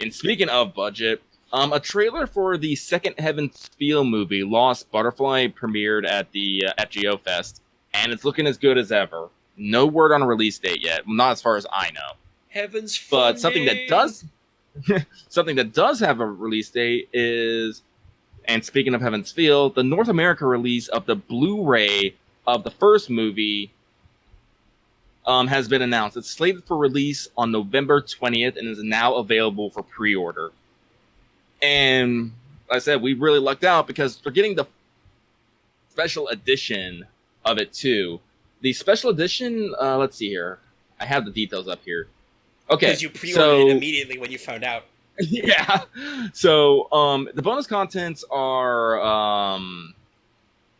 S2: And speaking of budget, a trailer for the Second Heaven Feel movie, Lost Butterfly, premiered at the FGO Fest, and it's looking as good as ever. No word on a release date yet, not as far as I know.
S1: Heaven's funding.
S2: But something that does have a release date is And speaking of Heaven's Feel, the North America release of the Blu-ray of the first movie has been announced. It's slated for release on November 20th and is now available for pre-order. And like I said, we really lucked out because we're getting the special edition of it too. The special edition, let's see here. I have the details up here. Okay,
S1: because you pre-ordered it immediately when you found out.
S2: Yeah. So the bonus contents are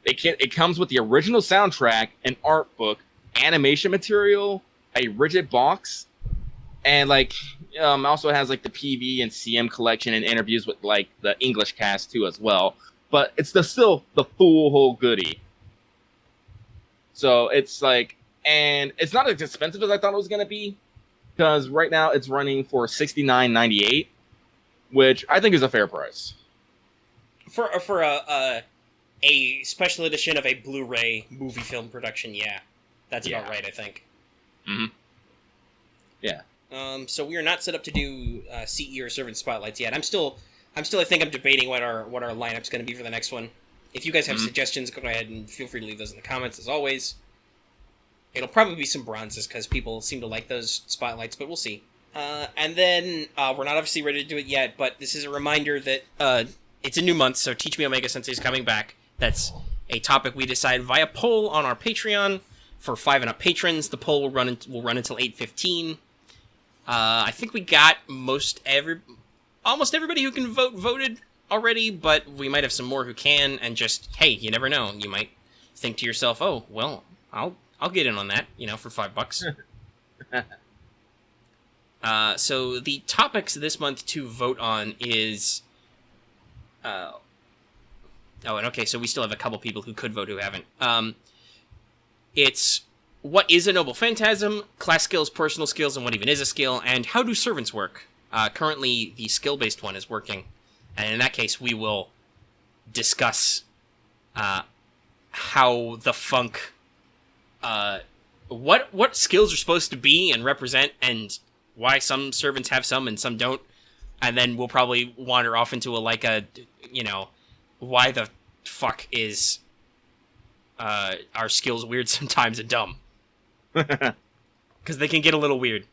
S2: it comes with the original soundtrack, an art book, animation material, a rigid box, and also has like the PV and CM collection and interviews with like the English cast too as well. But it's still the full whole goodie. So it's like, and it's not as expensive as I thought it was gonna be, because right now it's running for $69.98, which I think is a fair price
S1: for a special edition of a Blu-ray movie film production. Yeah, that's about right, I think.
S2: Mm-hmm. Yeah.
S1: So we are not set up to do CE or servant spotlights yet. I think I'm debating what our lineup's going to be for the next one. If you guys have suggestions, go ahead and feel free to leave those in the comments, as always. It'll probably be some bronzes, because people seem to like those spotlights, but we'll see. And then, we're not obviously ready to do it yet, but this is a reminder that it's a new month, so Teach Me Omega Sensei is coming back. That's a topic we decide via poll on our Patreon for 5 and up patrons. The poll will run until 8:15. I think we got almost everybody who can voted already, but we might have some more who can, and just, hey, you never know. You might think to yourself, oh, well, I'll get in on that, for $5. So the topics this month to vote on is, so we still have a couple people who could vote who haven't. It's what is a noble phantasm, class skills, personal skills, and what even is a skill, and how do servants work? Currently, the skill-based one is working, and in that case, we will discuss how the funk, what skills are supposed to be and represent, and why some servants have some and some don't, and then we'll probably wander off into why the fuck is our skills weird sometimes and dumb. Because they can get a little weird.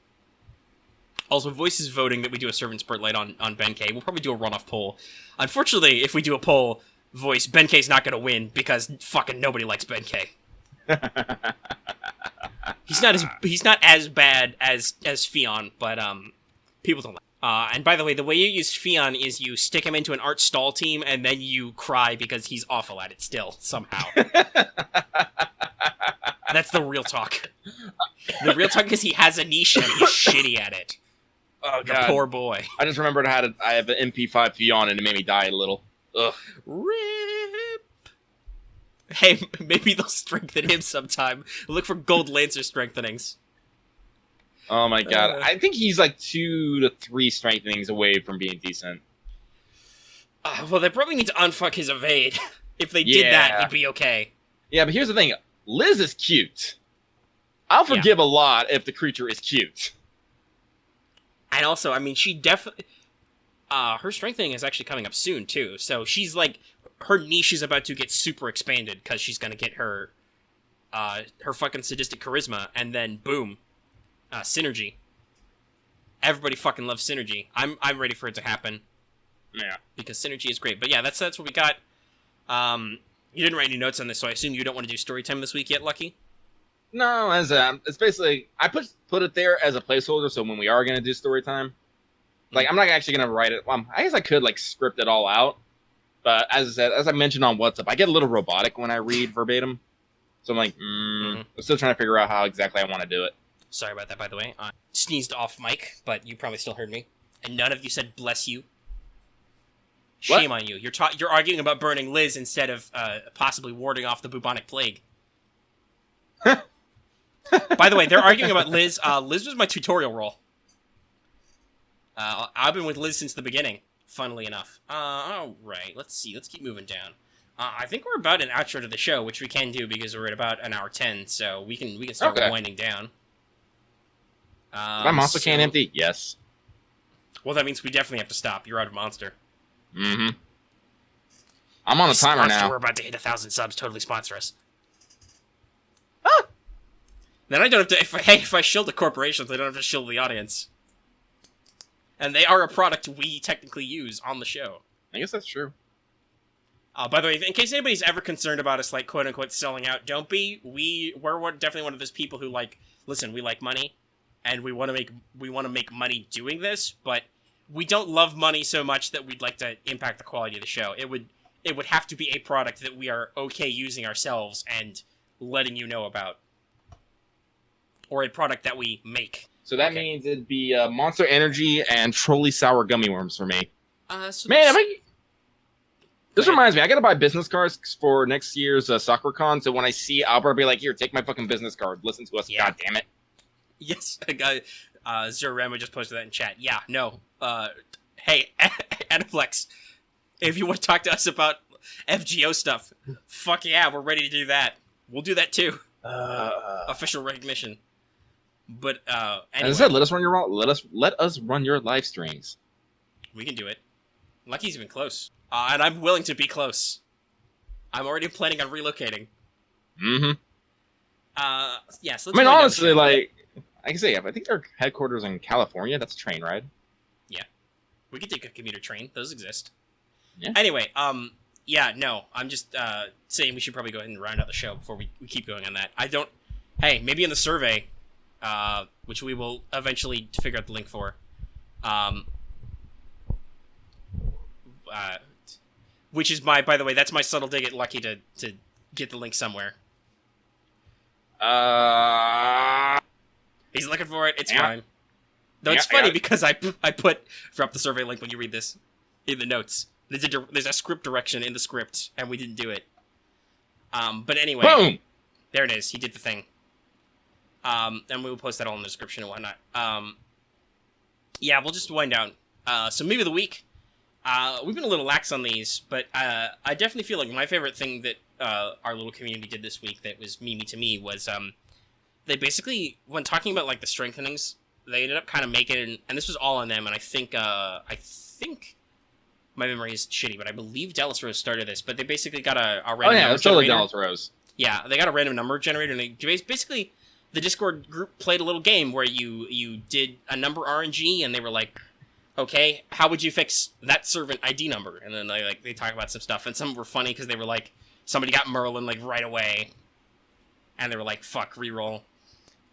S1: Also, Voices voting that we do a servant spotlight on Benkei. We'll probably do a runoff poll. Unfortunately, if we do a poll, Voice, Benkei's not going to win because fucking nobody likes Benkei. He's not as bad as Fion, but people don't like. And by the way, the way you use Fion is you stick him into an art stall team and then you cry because he's awful at it still somehow. That's the real talk. The real talk is he has a niche and he's shitty at it.
S2: Oh
S1: the
S2: god,
S1: poor boy.
S2: I just remembered I have an MP5 Fion and it made me die a little. Ugh.
S1: Rip. Hey, maybe they'll strengthen him sometime. Look for Gold Lancer strengthenings.
S2: Oh my god, I think he's like 2 to 3 strengthenings away from being decent.
S1: Well, they probably need to unfuck his evade. If they did that, he'd be okay.
S2: Yeah, but here's the thing. Liz is cute. I'll forgive a lot if the creature is cute.
S1: And also, I mean, she definitely... her strengthening is actually coming up soon, too. So she's like... Her niche is about to get super expanded because she's going to get her fucking sadistic charisma, and then boom, synergy. Everybody fucking loves synergy. I'm ready for it to happen.
S2: Yeah,
S1: because synergy is great. But yeah, that's what we got. You didn't write any notes on this, so I assume you don't want to do story time this week yet, Lucky?
S2: No, it's basically I put it there as a placeholder, so when we are going to do story time, like I'm not actually going to write it. I guess I could like script it all out. But as I mentioned on WhatsApp, I get a little robotic when I read verbatim. So I'm like, I'm still trying to figure out how exactly I want to do it.
S1: Sorry about that, by the way. I sneezed off mic, but you probably still heard me. And none of you said bless you. Shame on you. You're arguing about burning Liz instead of possibly warding off the bubonic plague. By the way, they're arguing about Liz. Liz was my tutorial role. I've been with Liz since the beginning. Funnily enough. All right. Let's see. Let's keep moving down. I think we're about an outro to the show, which we can do because we're at about an hour 10, so we can start winding down.
S2: My monster can empty? Yes.
S1: Well, that means we definitely have to stop. You're out of monster.
S2: Mm-hmm. I'm on a timer
S4: Monster,
S2: now.
S4: we're about to hit 1,000 subs. Totally sponsor us.
S1: Then I don't have to. If I shield the corporations, I don't have to shield the audience. And they are a product we technically use on the show.
S2: I guess that's true.
S1: By the way, in case anybody's ever concerned about us, like, quote-unquote, selling out, don't be. We're definitely one of those people who, like, listen, we like money, and we want to make money doing this, but we don't love money so much that we'd like to impact the quality of the show. It would have to be a product that we are okay using ourselves and letting you know about. Or a product that we make.
S2: So that means it'd be Monster Energy and Trolley Sour Gummy Worms for me.
S1: So
S2: Man, this reminds me, I gotta buy business cards for next year's SoccerCon, so when I see Albert, I'll be like, here, take my fucking business card. Listen to us,
S1: Yeah.
S2: God damn it.
S1: Yes, a guy, Zorama just posted that in chat. Yeah, no. Hey, Anaplex, if you want to talk to us about FGO stuff, fuck yeah, we're ready to do that. We'll do that too. Official recognition. But anyway,
S2: As I said, let us run your live streams.
S1: we can do it. Lucky's even close, and I'm willing to be close. I'm already planning on relocating.
S2: Mm-hmm.
S1: Yeah. So
S2: I mean, honestly, like I can say, I think their headquarters in California. That's a train ride.
S1: we could take a commuter train. Those exist.
S2: Yeah.
S1: Anyway, yeah, no, I'm just saying we should probably go ahead and round out the show before we keep going on that. Hey, maybe in the survey, which we will eventually figure out the link for, which is by the way, that's my subtle dig at Lucky to get the link somewhere. He's looking for it. It's fine. Though it's funny because I drop the survey link when you read this in the notes. There's a script direction in the script, and we didn't do it. But anyway,
S2: Boom!
S1: There it is. He did the thing. And we will post that all in the description and whatnot. Yeah, we'll just wind down. So maybe the week. We've been a little lax on these, but I definitely feel like my favorite thing that our little community did this week that was Mimi to me was they basically, when talking about like the strengthenings, they ended up kind of making, and this was all on them, and I think my memory is shitty, but I believe Dallas Rose started this, but they basically got a random number
S2: it's totally
S1: generator.
S2: Dallas Rose.
S1: Yeah, they got a random number generator, and they basically, the Discord group played a little game where you did a number RNG, and they were like, okay, how would you fix that servant ID number? And then they talk about some stuff, and some were funny because they were like, somebody got Merlin like right away, and they were like, fuck, reroll.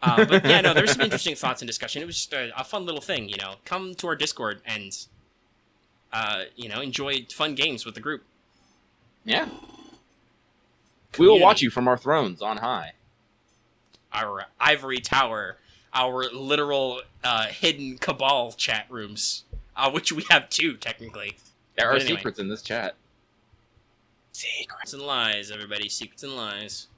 S1: But yeah, no, there's some interesting thoughts and discussion. It was just a fun little thing, you know. Come to our Discord and, enjoy fun games with the group.
S2: Yeah. We will watch you from our thrones on high.
S1: Our ivory tower, our literal hidden cabal chat rooms, which we have two, technically.
S2: There are
S1: But anyway.
S2: secrets in this chat.
S1: Secrets and lies, everybody. Secrets and lies.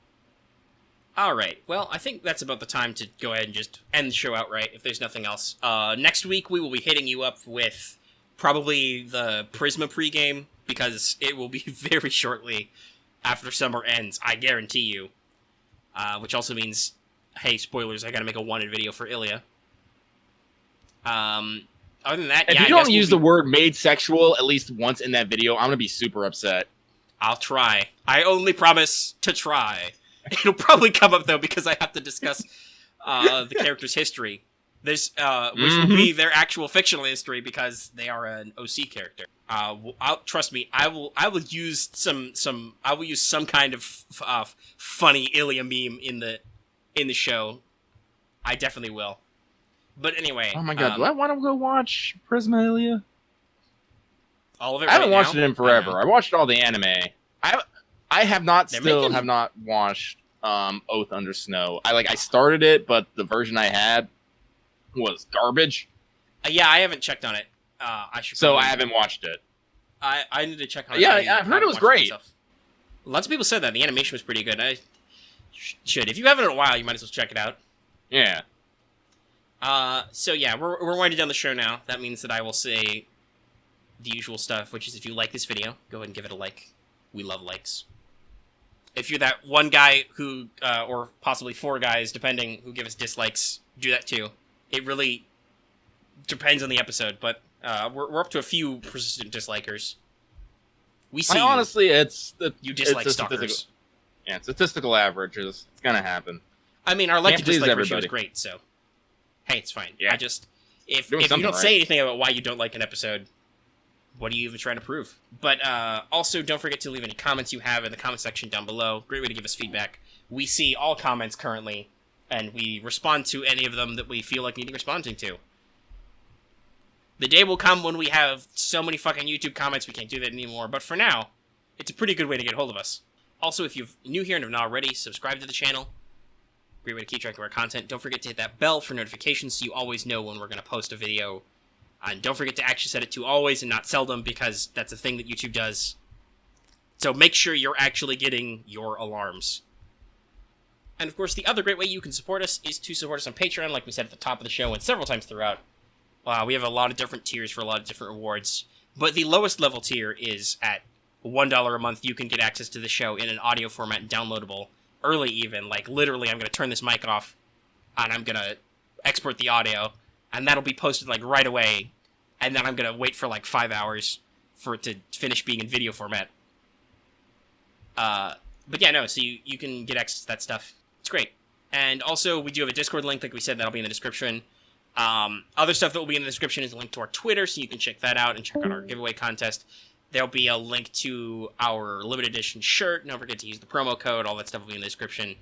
S1: Alright, well, I think that's about the time to go ahead and just end the show outright, if there's nothing else. Next week, we will be hitting you up with probably the Prisma pregame, because it will be very shortly after summer ends, I guarantee you. Which also means, hey, spoilers, I gotta make a wanted video for Ilya. Other than that,
S2: If you don't use the word made sexual at least once in that video, I'm gonna be super upset.
S1: I'll try. I only promise to try. It'll probably come up, though, because I have to discuss the character's history. Which will be their actual fictional history, because they are an OC character. Trust me, I will use some kind of funny Ilya meme in the show. I definitely will. But anyway.
S2: Oh my god, do I want to go watch Prisma Ilya?
S1: All of it.
S2: I haven't
S1: right
S2: watched
S1: now?
S2: it in forever. I watched all the anime. I have not
S1: They're
S2: have not watched Oath Under Snow. I started it, but the version I had was garbage.
S1: Yeah, I haven't checked on it. I should.
S2: So I haven't watched it.
S1: I need to check on it.
S2: Yeah, I've heard it was great.
S1: Lots of people said that the animation was pretty good. I should. If you haven't in a while, you might as well check it out.
S2: Yeah.
S1: So yeah, we're winding down the show now. That means that I will say the usual stuff, which is if you like this video, go ahead and give it a like. We love likes. If you're that one guy who, or possibly 4 guys, depending, who give us dislikes, do that too. It really depends on the episode, but we're up to a few persistent dislikers. We see
S2: honestly, it's
S1: you dislike
S2: it's a
S1: stalkers.
S2: statistical averages. It's gonna happen.
S1: I mean, our like to
S2: Can't please
S1: dislike ratio is
S2: everybody.
S1: great, so hey, it's fine.
S2: Yeah.
S1: I just if
S2: Doing
S1: you
S2: something
S1: don't
S2: right.
S1: say anything about why you don't like an episode, what are you even trying to prove? But also, don't forget to leave any comments you have in the comment section down below. Great way to give us feedback. We see all comments currently, and we respond to any of them that we feel like needing responding to. The day will come when we have so many fucking YouTube comments we can't do that anymore, but for now, it's a pretty good way to get hold of us. Also, if you're new here and have not already, subscribe to the channel. Great way to keep track of our content. Don't forget to hit that bell for notifications so you always know when we're going to post a video. And don't forget to actually set it to always and not seldom, because that's a thing that YouTube does. So make sure you're actually getting your alarms. And of course, the other great way you can support us is to support us on Patreon, like we said at the top of the show and several times throughout. We have a lot of different tiers for a lot of different rewards. But the lowest level tier is at $1 a month. You can get access to the show in an audio format and downloadable early even. Like, literally, I'm going to turn this mic off, and I'm going to export the audio, and that'll be posted, like, right away. And then I'm going to wait for, like, 5 hours for it to finish being in video format. But yeah, no, so you can get access to that stuff. It's great. And also, we do have a Discord link, like we said, that'll be in the description. Other stuff that will be in the description is a link to our Twitter, so you can check that out and check out our giveaway contest. There'll be a link to our limited edition shirt. Don't forget to use the promo code. All that stuff will be in the description.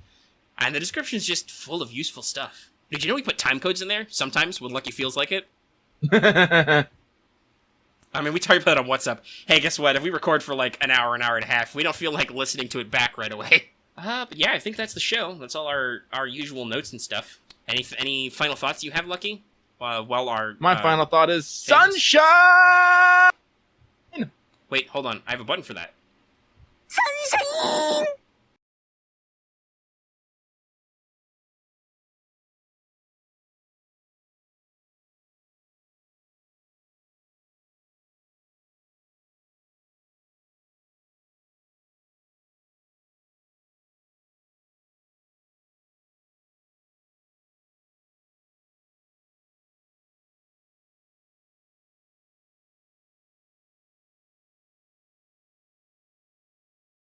S1: And the description is just full of useful stuff. Did you know we put time codes in there sometimes when Lucky feels like it? I mean, we talk about it on WhatsApp. Hey, guess what? If we record for like an hour and a half, we don't feel like listening to it back right away. But yeah, I think that's the show. That's all our usual notes and stuff. Any final thoughts you have, Lucky?
S2: My final thought is
S1: things.
S2: sunshine.
S1: Wait, hold on. I have a button for that.